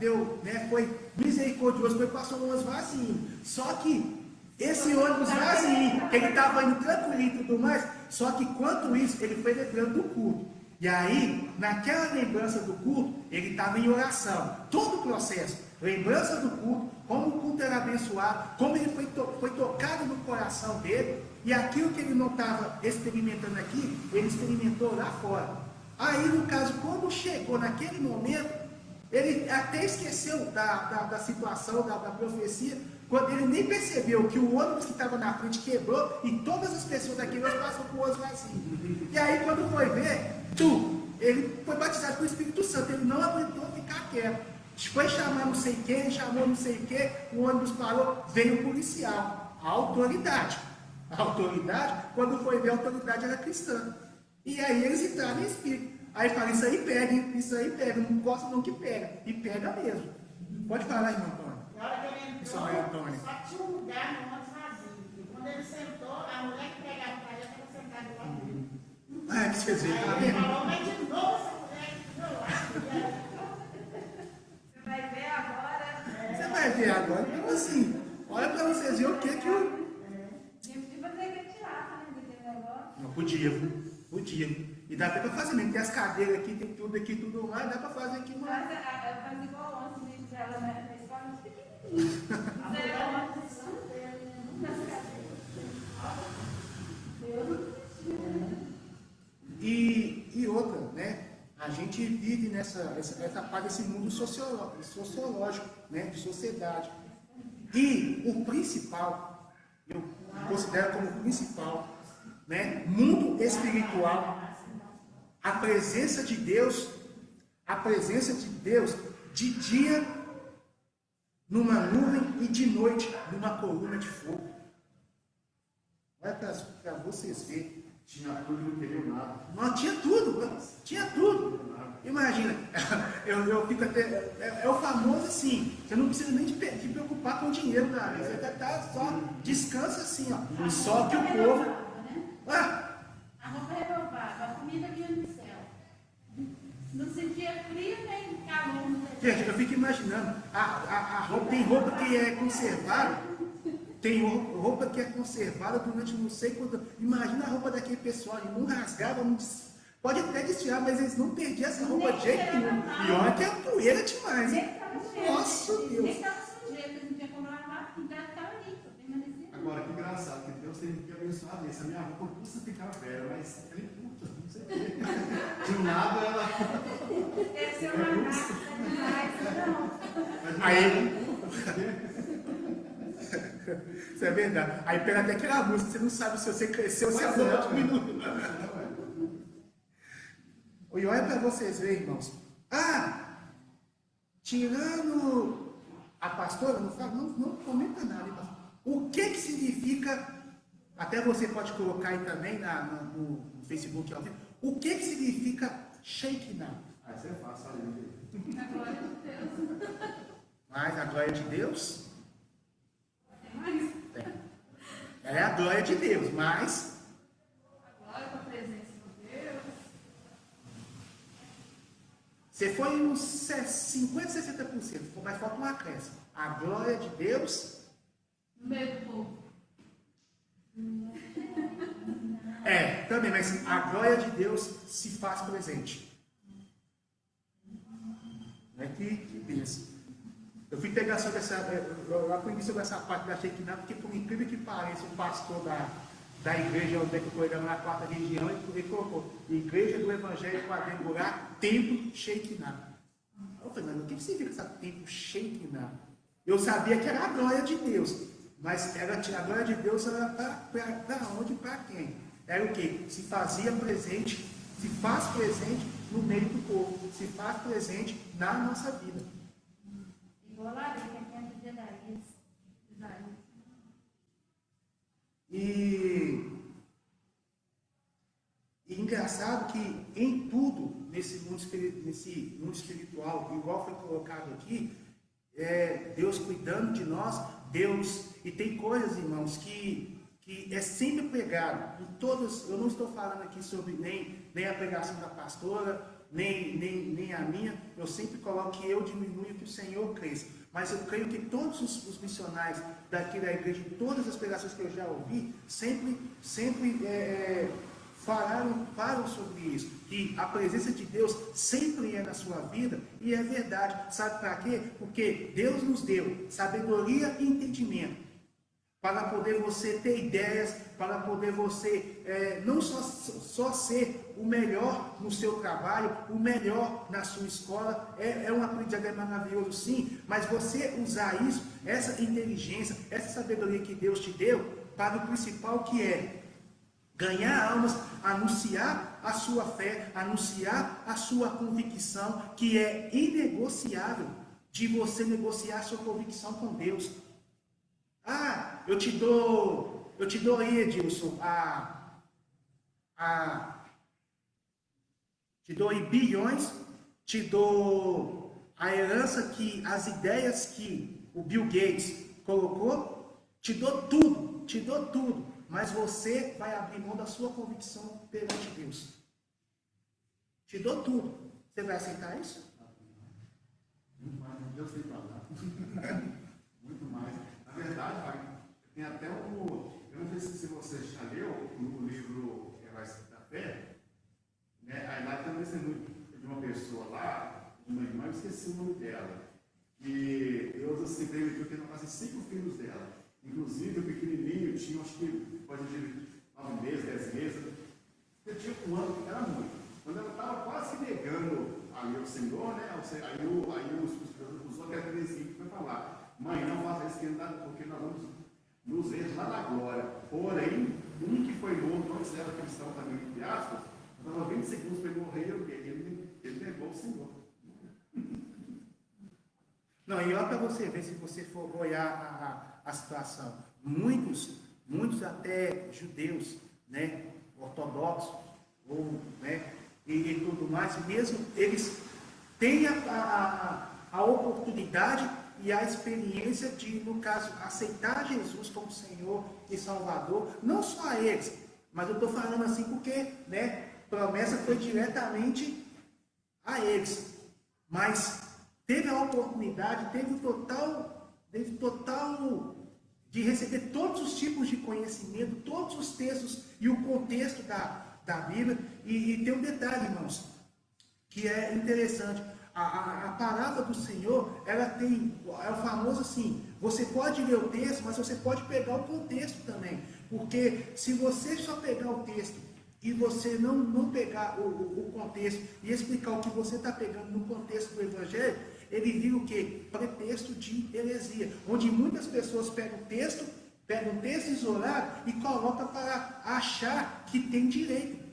foi misericordioso, passou o ônibus vazio. Só que esse ônibus vazio, que ele estava indo tranquilo e tudo mais, só que enquanto isso, ele foi lembrando do culto. E aí, naquela lembrança do culto, ele estava em oração. Todo o processo, lembrança do culto, como o culto era abençoado, como ele foi tocado no coração dele, e aquilo que ele não estava experimentando aqui, ele experimentou lá fora. Aí, no caso, quando chegou naquele momento, ele até esqueceu da situação, da profecia, quando ele nem percebeu que o ônibus que estava na frente quebrou e todas as pessoas daquele ônibus passaram por ônibus vazio. E aí, quando foi ver, ele foi batizado com o Espírito Santo, ele não aguentou ficar quieto. Foi chamar não sei quem, chamou não sei o que, o ônibus parou, veio o policial, a autoridade. A autoridade, quando foi ver, a autoridade era cristã. E aí eles entraram em espírito. Aí fala, isso aí pega, não gosta não que pega. E pega mesmo. Pode falar, irmão Antônio. Na hora que ele entrou, só tinha um lugar no ônibus vazio. E quando ele sentou, a mulher que pegava para ele estava sentada do lado dele. Que você dizer, tá Aí ele vendo? falou, mas de novo essa mulher aqui do meu lado. Você vai ver agora. Você vai ver agora. Então assim, olha para vocês verem o que o... Tipo fazer aquele teatro, né? Daquele negócio. Não, podia. E dá até para fazer mesmo. Tem as cadeiras aqui, tem tudo aqui, tudo lá, dá para fazer aqui uma... Faz igual ontem, né? Ela na escola, muito pequenininha. Fizeram uma posição dele, né? Nunca se E outra, né? A gente vive essa parte desse mundo sociológico, né? De sociedade. E o principal, eu considero como principal, né? Mundo espiritual, a presença de Deus de dia numa nuvem e de noite numa coluna de fogo. Olha para vocês verem. Tinha tudo e não queria nada. Não, tinha tudo. Imagina, eu fico até. É o famoso assim, você não precisa nem te preocupar com o dinheiro, cara. Você tá só descansa assim, ó. Só que o povo. Ah, A roupa renovada, a comida vinha do céu. Não sentia frio nem calor no deserto. gente, eu fico imaginando, a roupa, tem roupa que é conservada, tem roupa que é conservada durante não sei quanto. Imagina a roupa daquele pessoal, ele não rasgava, pode até desfiar, mas eles não perdiam essa roupa de jeito nenhum. E olha que é poeira demais, hein? Nossa Deus! Nem estava sujeito, não tinha como lavar, então estava limpo, permanecia. Agora, que engraçado, que Deus tem que abençoar isso. A minha roupa custa ficar velha, mas ela é curta, não sei porquê. De um lado ela. Esse é uma raça demais, não. Aí. Isso é verdade. Aí pega até aquela música, você não sabe se você cresceu ou se a roupa diminuiu. E olha para vocês verem, irmãos. Tirando a pastora, não comenta nada, irmão. O que significa, até você pode colocar aí também no Facebook, o que significa Shekinah? Isso é fácil, ali. A glória de Deus. Mas a glória de Deus, Tem mais. ela é a glória de Deus, mas A glória com a presença de Deus. você foi uns 50%, 60%, mas falta um acréscimo. A glória de Deus No meio do povo. também, mas a glória de Deus se faz presente. Não é que pensa. Eu fui pegar sobre eu aprendi sobre essa parte da Shekinah, porque por incrível que pareça, o pastor da igreja onde é que eu pregava na quarta região, ele colocou Igreja do Evangelho Quadrangular, Templo Shekinah. Eu falei, mas o que significa esse Templo Shekinah? Eu sabia que era a glória de Deus, mas a glória de Deus era para onde e para quem? Era o que? Se fazia presente, se faz presente no meio do povo, se faz presente na nossa vida. Igual a areia, que é de Isaías. E engraçado que em tudo, nesse mundo espiritual, igual foi colocado aqui, Deus cuidando de nós, Deus, e tem coisas, irmãos, que é sempre pregado, em todas, eu não estou falando aqui sobre nem a pregação da pastora, nem a minha, eu sempre coloco que eu diminui que o Senhor cresça. Mas eu creio que todos os missionários daqui da igreja, todas as pregações que eu já ouvi, sempre falam sobre isso. Que a presença de Deus sempre é na sua vida, e é verdade. Sabe para quê? Porque Deus nos deu sabedoria e entendimento para poder você ter ideias, para poder você não só ser o melhor no seu trabalho, o melhor na sua escola, é um aprendizado maravilhoso sim, mas você usar isso, essa inteligência, essa sabedoria que Deus te deu, para o principal que é ganhar almas, anunciar a sua fé, anunciar a sua convicção, que é inegociável de você negociar a sua convicção com Deus. Eu te dou aí, Edilson, te dou aí bilhões, te dou a herança as ideias que o Bill Gates colocou, te dou tudo, mas você vai abrir mão da sua convicção perante Deus. Te dou tudo. Você vai aceitar isso? Muito mais, Deus tem para dar. Muito mais. Na verdade, tem até eu não sei se você já leu no livro Heróis da Fé, né? Aí lá tem um testemunho de uma pessoa lá, uma irmã, eu esqueci o nome dela, que Deus assim permitiu que ela nascesse 5 filhos dela. Inclusive o pequenininho tinha, acho que pode dizer 9 meses, 10 meses, ele tinha um ano, era muito. Quando ela estava quase negando ali o Senhor, né? Aí usou aquela credezinha que foi falar. mãe, não faça isso, porque nós vamos nos ver lá na glória. Porém, um que foi morto, não era cristão também, entre aspas, estava 20 segundos para ele morrer, ele negou o Senhor. Não, e olha para você ver, se você for olhar a situação. Muitos até judeus, né, ortodoxos, ou, né, e tudo mais, mesmo eles têm a oportunidade e a experiência de, no caso, aceitar Jesus como Senhor e Salvador, não só a eles, mas eu estou falando assim porque, né, promessa foi diretamente a eles, mas teve a oportunidade, teve o total de receber todos os tipos de conhecimento, todos os textos e o contexto da Bíblia. E tem um detalhe, irmãos, que é interessante. A palavra do Senhor, ela tem, é o famoso assim, você pode ler o texto, mas você pode pegar o contexto também. Porque se você só pegar o texto e você não pegar o contexto e explicar o que você está pegando no contexto do Evangelho, ele vira o quê? Pretexto de heresia. Onde muitas pessoas pegam um texto isolado e colocam para achar que tem direito.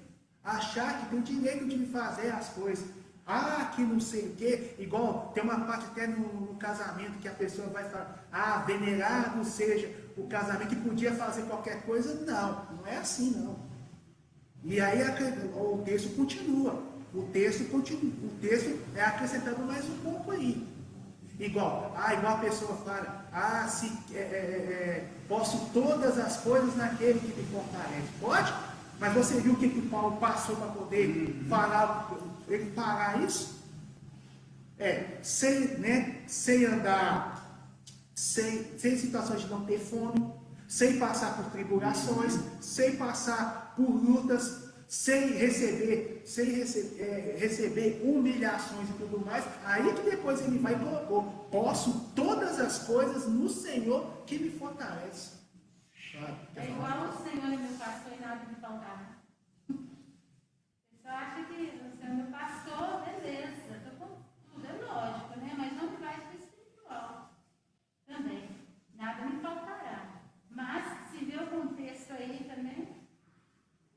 Achar que tem direito de fazer as coisas. Ah, que não sei o quê. Igual tem uma parte até no casamento que a pessoa vai falar, ah, venerado seja o casamento, que podia fazer qualquer coisa. Não é assim não. E aí o texto continua. O texto é acrescentando mais um pouco aí. Igual a pessoa fala, posso todas as coisas naquele que me fortalece. Pode? Mas você viu o que Paulo passou para poder falar, ele parar isso? Sem andar, sem situações de não ter fome, sem passar por tribulações, sem passar por lutas, sem receber humilhações e tudo mais. Aí que depois ele vai e colocou, posso todas as coisas no Senhor que me fortalece. É igual o Senhor é meu pastor e nada me faltará. O pessoal acha que o Senhor é meu pastor, beleza, estou com tudo, é lógico, né? Mas não me vai para o espiritual também. Nada me faltará. Mas se vê o contexto aí também,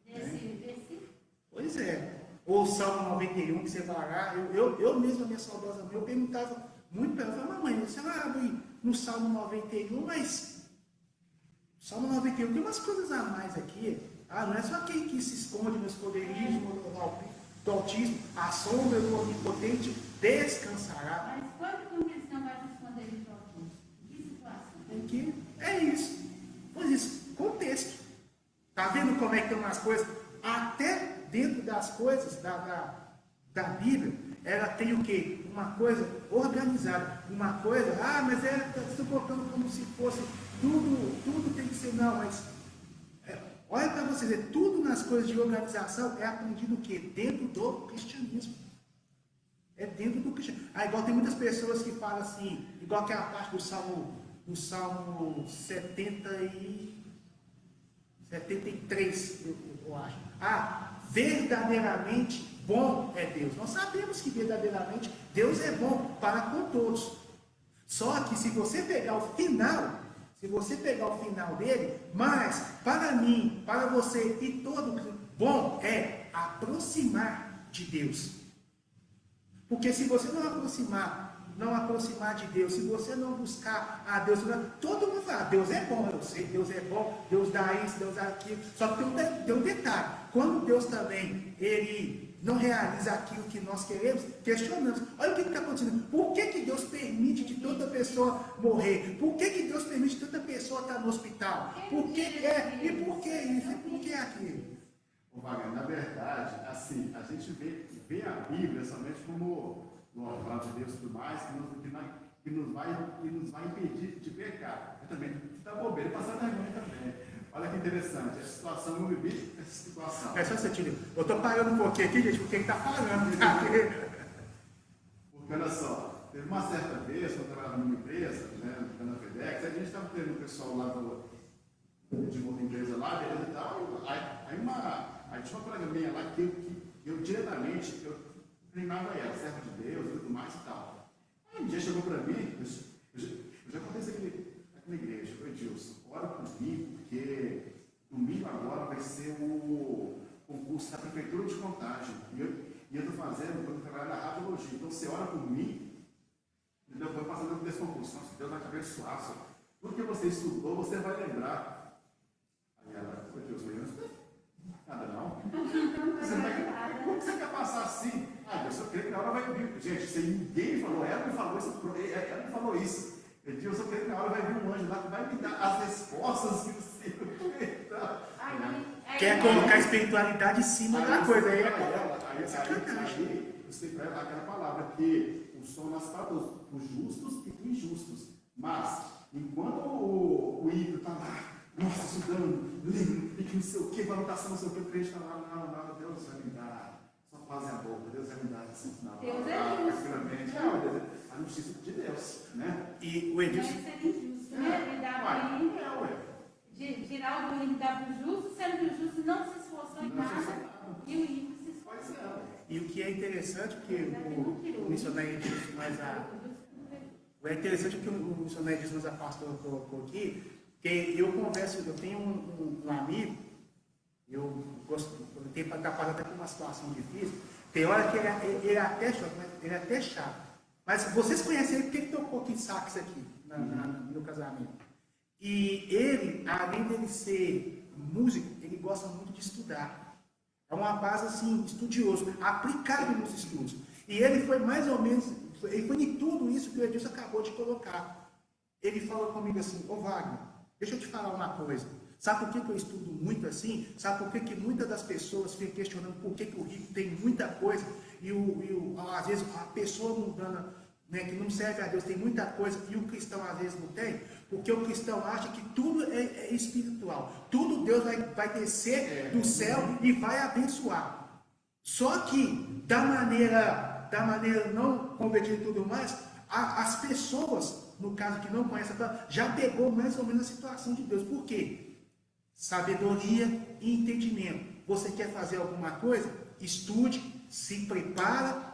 desse. Pois é. Ou o Salmo 91 que você vai lá, eu mesmo, a minha saudosa mãe, eu perguntava muito para ela, mamãe, você vai abrir no Salmo 91, mas Salmo 91 tem umas coisas a mais aqui. Não é só quem que se esconde no esconderijo do Altíssimo, a sombra do Onipotente descansará. Mas quando que um cristão vai se esconder do Altíssimo? Que situação? É isso. Pois isso, contexto. Está vendo como é que tem umas coisas? Até dentro das coisas da Bíblia, ela tem o quê? Uma coisa organizada. Uma coisa, mas ela está colocando como se fosse tudo tem que ser, não, mas olha para você ver, tudo nas coisas de organização é aprendido o quê? Dentro do cristianismo. É dentro do cristianismo. Igual tem muitas pessoas que falam assim, igual aquela parte do Salmo 73, eu acho. Verdadeiramente bom é Deus. Nós sabemos que verdadeiramente Deus é bom para com todos. Só que se você pegar o final dele, mas para mim, para você e todo bom é aproximar de Deus. Porque se você não aproximar de Deus, se você não buscar a Deus, todo mundo fala, Deus é bom, eu sei, Deus é bom, Deus dá isso, Deus dá aquilo. Só que tem um detalhe, quando Deus também, ele não realiza aquilo que nós queremos, questionamos. Olha o que está acontecendo. Por que Deus permite que tanta pessoa morrer? Por que Deus permite que tanta pessoa estar no hospital? Por que e por que isso? E por que aquilo? Wagner, na verdade, assim, a gente vê a Bíblia somente como uma palavra de Deus e tudo mais, que nos vai impedir de pecar. Eu também está bobeira, passar vergonha também. Olha que interessante, essa situação, eu vivi essa situação. É só você tirar. Eu estou parando um pouquinho aqui, gente, porque ele está falando. Porque olha só, teve uma certa vez, quando eu trabalhava numa empresa, né, na FedEx, a gente estava tendo um pessoal lá de uma outra empresa lá, beleza e tal, aí tinha uma colega minha lá que eu diretamente, eu treinava ela, serva de Deus e tudo mais e tal. Aí um dia chegou para mim, eu já contei mensagem. E eu estou fazendo, eu trabalho na radiologia. Então você ora por mim, entendeu? Vai passando por esse concurso. Nossa, Deus vai te abençoar. Só. Tudo que você estudou, você vai lembrar. Aí ela, foi Deus, meninos, nada não. Como você quer passar assim? Ah, Deus, eu creio que na hora vai vir. Gente, se ninguém falou, ela me falou isso. Eu disse, eu creio que na hora vai vir um anjo lá que vai me dar as respostas que você Quer colocar a espiritualidade em cima da coisa. Aí Aí você tem aquela palavra que o sol nasce para os justos e para os injustos. Mas, enquanto o ímpio está lá, nossa, estudando, lendo, e que não sei o que, valutação, não sei o que, o crente está lá, Deus vai me dar, só paz e a boca, Deus vai me dar essa sinal. Deus é justo. A justiça de Deus, né? E o Mas Edilson. seria injusto, né? Ele dá para o ímpio, tirar o do ímpio e dar para o justo, sendo que o justo não se esforçou em nada e o ímpio se esforçou. E o que é interessante, porque o missionário Edilson, é interessante que o missionário Edilson, mas a pastora colocou aqui, que eu converso, eu tenho um amigo, eu tenho para passar até por uma situação difícil, tem hora que ele é até chato, mas ele é até chato. Mas vocês conhecem ele porque ele tocou aqui sax aqui, no casamento. E ele, além dele ser músico, ele gosta muito de estudar. É uma base assim, estudioso, aplicado nos estudos. E ele foi mais ou menos, ele foi em tudo isso que o Edilson acabou de colocar. Ele falou comigo assim, ô Wagner, deixa eu te falar uma coisa. Sabe por que eu estudo muito assim? Sabe por que muitas das pessoas ficam questionando por que o rico tem muita coisa e às vezes a pessoa mundana, né, que não serve a Deus tem muita coisa e o cristão às vezes não tem? Porque o cristão acha que tudo é espiritual. Tudo Deus vai descer do céu e vai abençoar. Só que da maneira não convertida e tudo mais, as pessoas, no caso que não conhecem, já pegou mais ou menos a situação de Deus. Por quê? Sabedoria e entendimento. Você quer fazer alguma coisa? Estude, se prepara.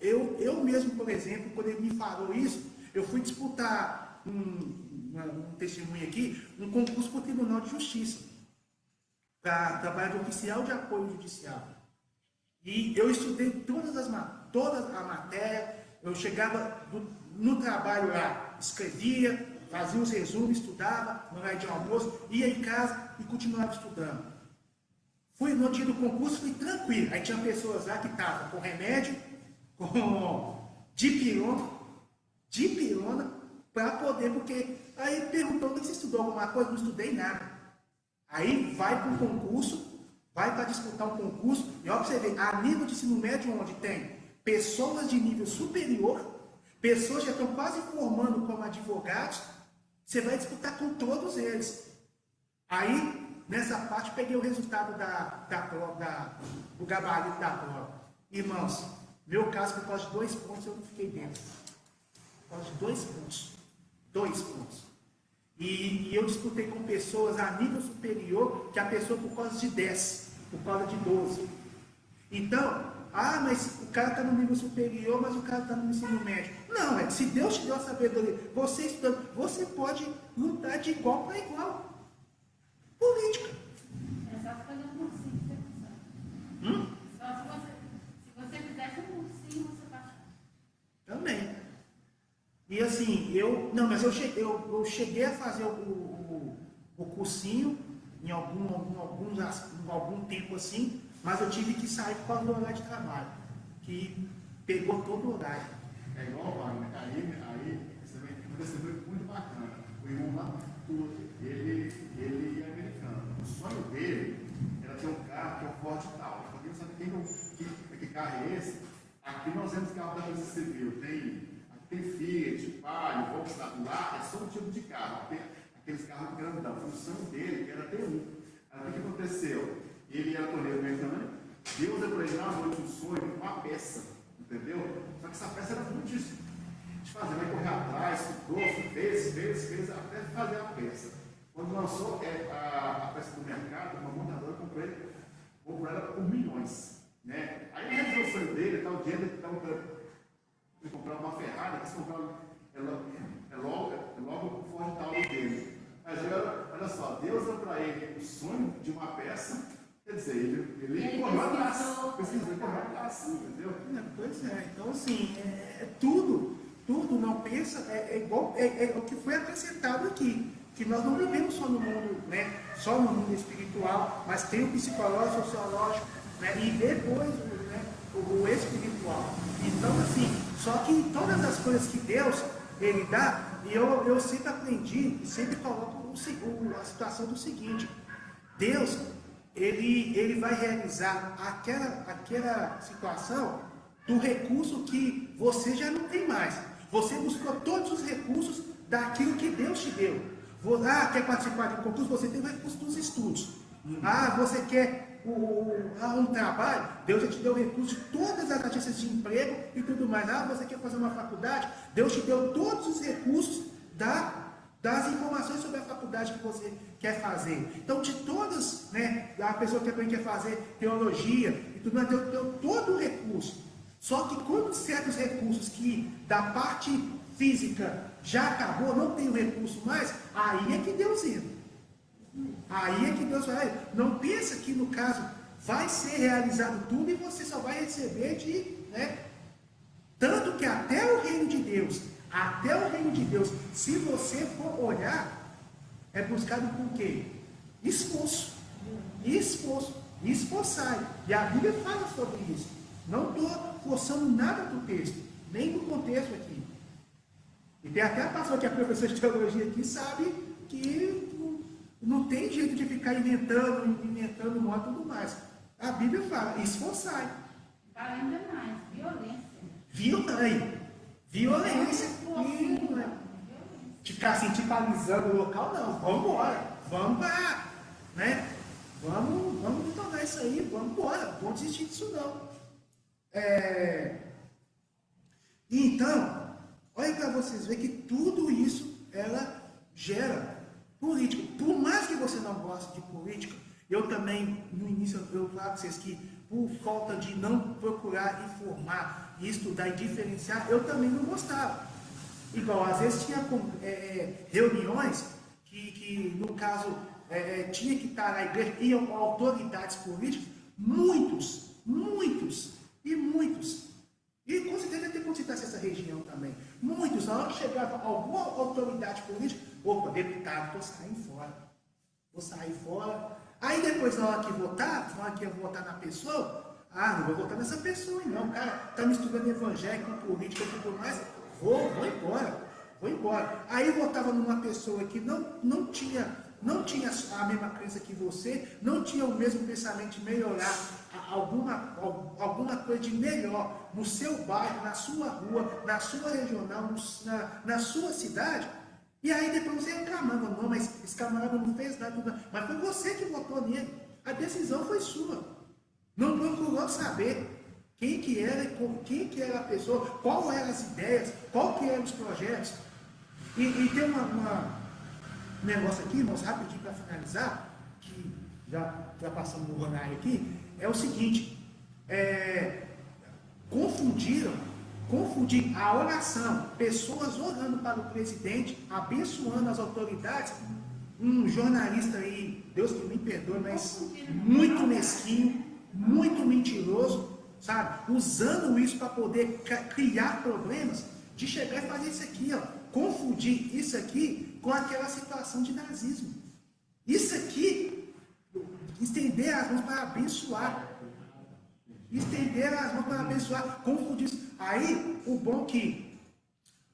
Eu mesmo, por exemplo, quando ele me falou isso, eu fui disputar um testemunho aqui, um concurso para o Tribunal de Justiça, para trabalhar de oficial de apoio judicial. E eu estudei toda a matéria, eu chegava no trabalho lá, escrevia, fazia os resumos, estudava, no horário de almoço, ia em casa e continuava estudando. Fui no dia do concurso, fui tranquilo. Aí tinha pessoas lá que estavam com remédio, com dipirona, para poder, porque aí perguntou se estudou alguma coisa, não estudei nada. Aí vai para o concurso, vai para disputar um concurso, e olha para você ver, a nível de ensino médio, onde tem pessoas de nível superior, pessoas que já estão quase formando como advogados, você vai disputar com todos eles. Aí, nessa parte, peguei o resultado do gabarito da prova. Irmãos, meu caso, por causa de 2 pontos, eu não fiquei dentro. Por causa de 2 pontos. 2 pontos. E eu disputei com pessoas a nível superior, que a pessoa por causa de 10, por causa de 12. Então, mas o cara está no nível superior, mas o cara está no ensino médio. Não, se Deus te deu a sabedoria, você estudando, você pode lutar de igual para igual. Política. É só fazer um cursinho que você consegue. Só se você fizesse um cursinho, você passa. Também. E assim, eu cheguei a fazer o cursinho em algum tempo assim, mas eu tive que sair por causa do horário de trabalho, que pegou todo o horário. É igual, Wagner, aí você vê que um testemunho muito bacana. O irmão lá, ele é americano. O sonho dele era ter um carro que é o Ford Tal. Alguém sabe que carro é esse? Aqui nós temos carro da Polícia Civil. Tem Fiat, Palio, Volkswagen. Lá é só um tipo de carro. Tem aqueles carros grandão. O sonho dele era ter um. Aí o que aconteceu? Ele era torneiro americano. Deus deu para ele na noite um sonho, uma peça. Entendeu? Só que essa peça era muito difícil de fazer. Vai correr atrás, estudou, fez, até fazer a peça. Quando lançou a peça do mercado, uma montadora comprou ela por milhões. Né? Aí ele realizou o sonho dele, o dinheiro ele estava para comprar uma Ferrari, quis comprar logo o Ford Tal dele. Mas olha só, Deus deu para ele o sonho de uma peça, quer dizer, ele Pesquisei como abraço, entendeu? Pois é, então assim, tudo não pensa, é igual, é o que foi acrescentado aqui, que nós não vivemos só no mundo, né, só no mundo espiritual, mas tem o psicológico, o sociológico, né, e depois né, o espiritual. Então assim, só que todas as coisas que Deus, Ele dá, e eu sempre aprendi, e sempre coloco a situação do seguinte: Deus, ele vai realizar aquela situação do recurso que você já não tem mais. Você buscou todos os recursos daquilo que Deus te deu. Quer participar de um concurso? Você tem o recurso dos estudos. Você quer um trabalho? Deus já te deu o recurso de todas as agências de emprego e tudo mais. Você quer fazer uma faculdade? Deus te deu todos os recursos das informações sobre a faculdade que você quer fazer. Então, de todas, né, a pessoa que também quer fazer teologia e tudo mais, deu todo o recurso. Só que quando certos recursos que da parte física já acabou, não tem o recurso mais, aí é que Deus entra. Aí é que Deus vai. Não pensa que no caso vai ser realizado tudo e você só vai receber tanto que até o reino de Deus, se você for olhar, é buscado por quê? Esforço. Esforçai. E a Bíblia fala sobre isso. Não estou forçando nada do texto, nem do contexto aqui. E tem até a pessoa que é professora de teologia aqui, sabe que não tem jeito de ficar inventando modo e tudo mais. A Bíblia fala, esforçai. Fala ainda mais, violência. Violência. De ficar assim, tipalizando o local, não. Vamos embora. Vamos lá. Né? Vamos tornar isso aí. Vamos embora. Não vamos desistir disso não. Então, olha para vocês verem que tudo isso ela gera política. Por mais que você não goste de política, eu também, no início, eu falo para vocês que por falta de não procurar informar, estudar e diferenciar, eu também não gostava. Igual, às vezes tinha reuniões que no caso, tinha que estar na igreja, iam autoridades políticas, muitos. E com certeza deve ter acontecido essa região também. Muitos, na hora que chegava alguma autoridade política, opa, deputado, vou sair fora. Aí depois, na hora que ia votar na pessoa, não vou votar nessa pessoa, não. O cara está misturando evangélico com política e tudo mais, vou embora. Aí votava numa pessoa que não tinha a mesma crença que você, não tinha o mesmo pensamento de melhorar alguma coisa de melhor no seu bairro, na sua rua, na sua regional, na sua cidade. E aí depois você reclamava, não, mas esse camarada não fez nada, mas foi você que votou nele. A decisão foi sua. Não procurou saber quem que era a pessoa, qual eram as ideias, qual que eram os projetos. E tem um negócio aqui, irmãos, rapidinho para finalizar, que já passamos o horário aqui, é o seguinte, confundir a oração, pessoas orando para o presidente, abençoando as autoridades, um jornalista aí, Deus que me perdoe, mas muito mesquinho, muito mentiroso, sabe? Usando isso para poder criar problemas, de chegar e fazer isso aqui, confundir isso aqui com aquela situação de nazismo. Isso aqui, estender as mãos para abençoar. Confundir isso. Aí, o bom que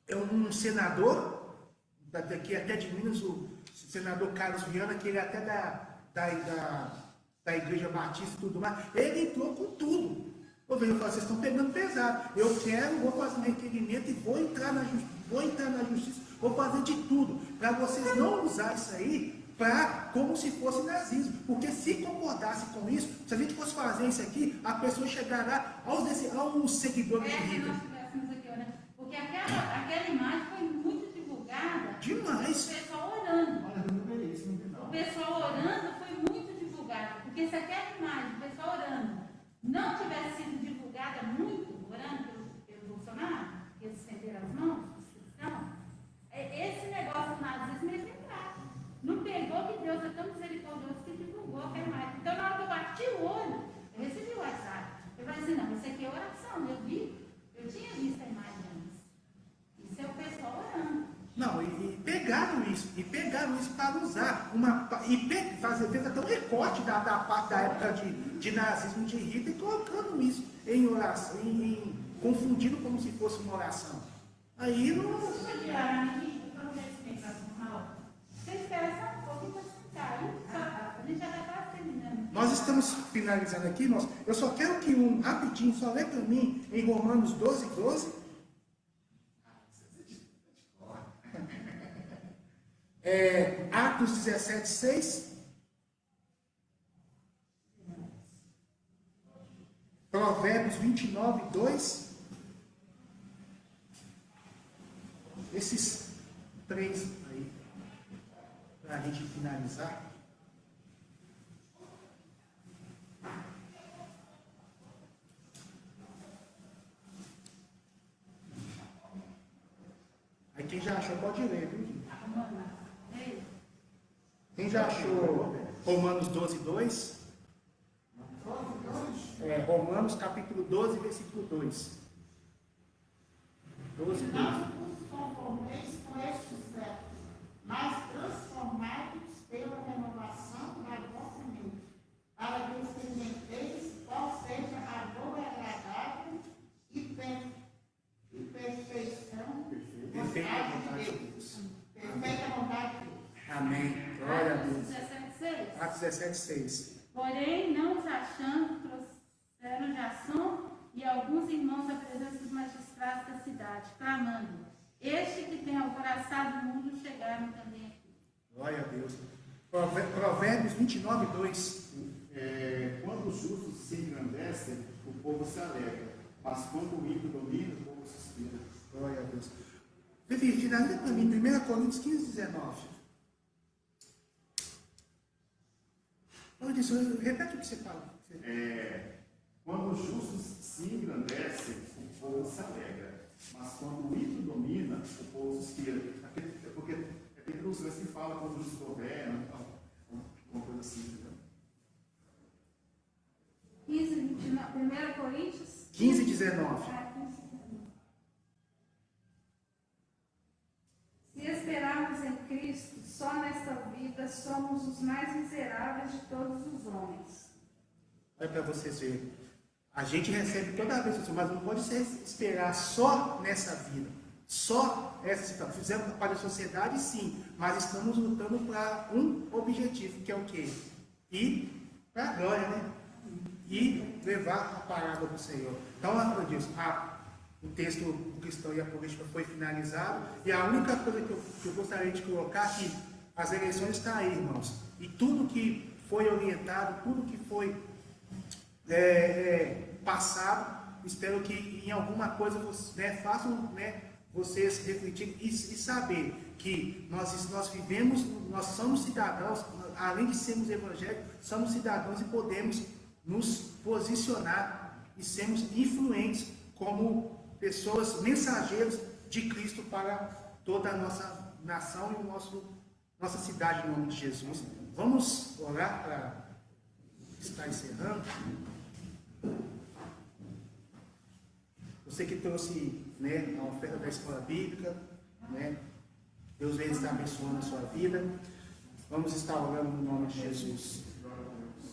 é um senador, daqui até de Minas, o senador Carlos Viana, que ele é até da Igreja Batista e tudo mais, ele entrou com tudo. Eu falei, vocês estão pegando pesado. Vou fazer um requerimento e vou entrar na justiça, vou fazer de tudo, para vocês não usar isso aí como se fosse nazismo. Porque se concordasse com isso, se a gente fosse fazer isso aqui, a pessoa chegará aos seguidores de Hitler. Porque aquela imagem foi muito divulgada. Demais. O pessoal orando. O pessoal orando foi muito divulgado. Porque se aquela imagem, o pessoal orando, não tivesse sido divulgada muito, orando pelo Bolsonaro, que eles estenderam as mãos, esse negócio do nazismo é verdade. Não pegou que Deus é tão misericordioso que divulgou aquela imagem. Então, na hora que eu bati o olho, eu recebi pegaram isso para usar, fez até um recorte da parte da época de nazismo de Hitler e colocando isso em oração, confundindo como se fosse uma oração. Aí não. Você espera só um pouquinho para explicar. A gente já está quase terminando. Nós estamos finalizando aqui, eu só quero que rapidinho, só lê para mim em Romanos 12, 12. Atos 17, 6. Provérbios 29, 2. Esses 3 aí, para a gente finalizar. Aí quem já achou pode ler, viu? Quem já achou Romanos 12, 2? Romanos capítulo 12, versículo 2. 12, 2. Não vos conformeis com este século, mas transformados pela renovação da vossa mente, para que experimenteis qual seja a boa, agradável e perfeição Perfeita vontade de Deus. Perfeita vontade de Deus. Amém. Glória a Atos Deus. 17, 6. Atos 17, 6. Porém, não os achando, trouxeram Jasson e alguns irmãos à presença dos magistrados da cidade, clamando: este que tem alvoroçado o mundo chegaram também aqui. Glória a Deus. Provérbios 29, 2. Quando os justos se engrandecem, o povo se alegra, mas quando o ímpio domina, o povo suspira. Glória a Deus. Vivi, finaliza para mim, 1 Coríntios 15, 19. Olha isso, repete o que você fala. Quando os justos se engrandecem, o povo se alegra, mas quando o ímpio domina, o povo suspira. Porque tem ilustrações que fala quando os justos governam, uma coisa assim, entendeu? 15, 29, 1 Coríntios 15, 19. 15. Se esperarmos em Cristo, só nesta vida somos os mais miseráveis de todos os homens. Olha para vocês verem. A gente recebe toda vez isso, mas não pode ser esperar só nessa vida. Só essa situação. Fizemos para a sociedade, sim, mas estamos lutando para um objetivo, que é o quê? Ir para a glória, né? E levar a palavra do Senhor. Então, eu disse, o texto do cristão e a política foi finalizado, e a única coisa que eu gostaria de colocar aqui, as eleições estão aí, irmãos, e tudo que foi orientado, tudo que foi passado, espero que em alguma coisa façam vocês refletirem e saber que nós vivemos, nós somos cidadãos, além de sermos evangélicos, somos cidadãos e podemos nos posicionar e sermos influentes como pessoas, mensageiros de Cristo para toda a nossa nação e nossa cidade, em nome de Jesus. Vamos orar para estar encerrando. Você que trouxe a oferta da escola bíblica, Deus venha estar abençoando a sua vida. Vamos estar orando no nome de Jesus.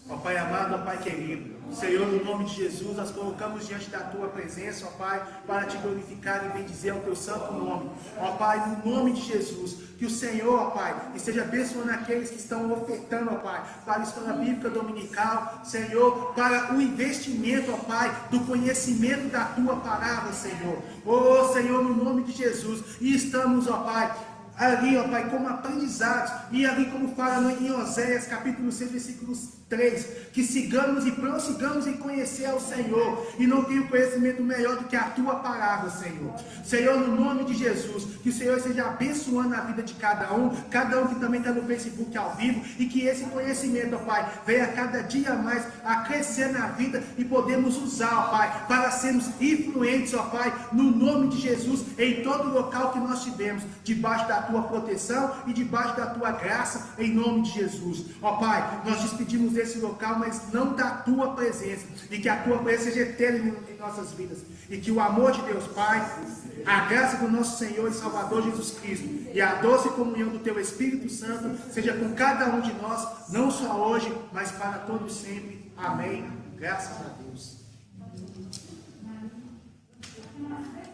Ó Pai amado, ó Pai querido, Senhor, no nome de Jesus, nós colocamos diante da Tua presença, ó Pai, para Te glorificar e bendizer o Teu santo nome. Ó Pai, no nome de Jesus, que o Senhor, ó Pai, esteja abençoando aqueles que estão ofertando, ó Pai, para a escola bíblica dominical, Senhor, para o investimento, ó Pai, do conhecimento da Tua palavra, Senhor. Ó Senhor, no nome de Jesus, e estamos, ó Pai, ali, ó Pai, como aprendizados, e ali como fala em Oséias, capítulo 6, versículos 3, que sigamos e prossigamos em conhecer ao Senhor, e não tenho conhecimento melhor do que a Tua palavra, Senhor. Senhor, no nome de Jesus, que o Senhor esteja abençoando a vida de cada um que também está no Facebook ao vivo, e que esse conhecimento, ó Pai, venha cada dia mais a crescer na vida, e podemos usar, ó Pai, para sermos influentes, ó Pai, no nome de Jesus, em todo local que nós estivermos, debaixo da Tua proteção e debaixo da Tua graça, em nome de Jesus. Ó Pai, nós despedimos desse local, mas não da tua presença. E que a tua presença seja eterna em nossas vidas. E que o amor de Deus Pai, a graça do nosso Senhor e Salvador Jesus Cristo e a doce comunhão do teu Espírito Santo seja com cada um de nós, não só hoje, mas para todos sempre. Amém. Graças a Deus.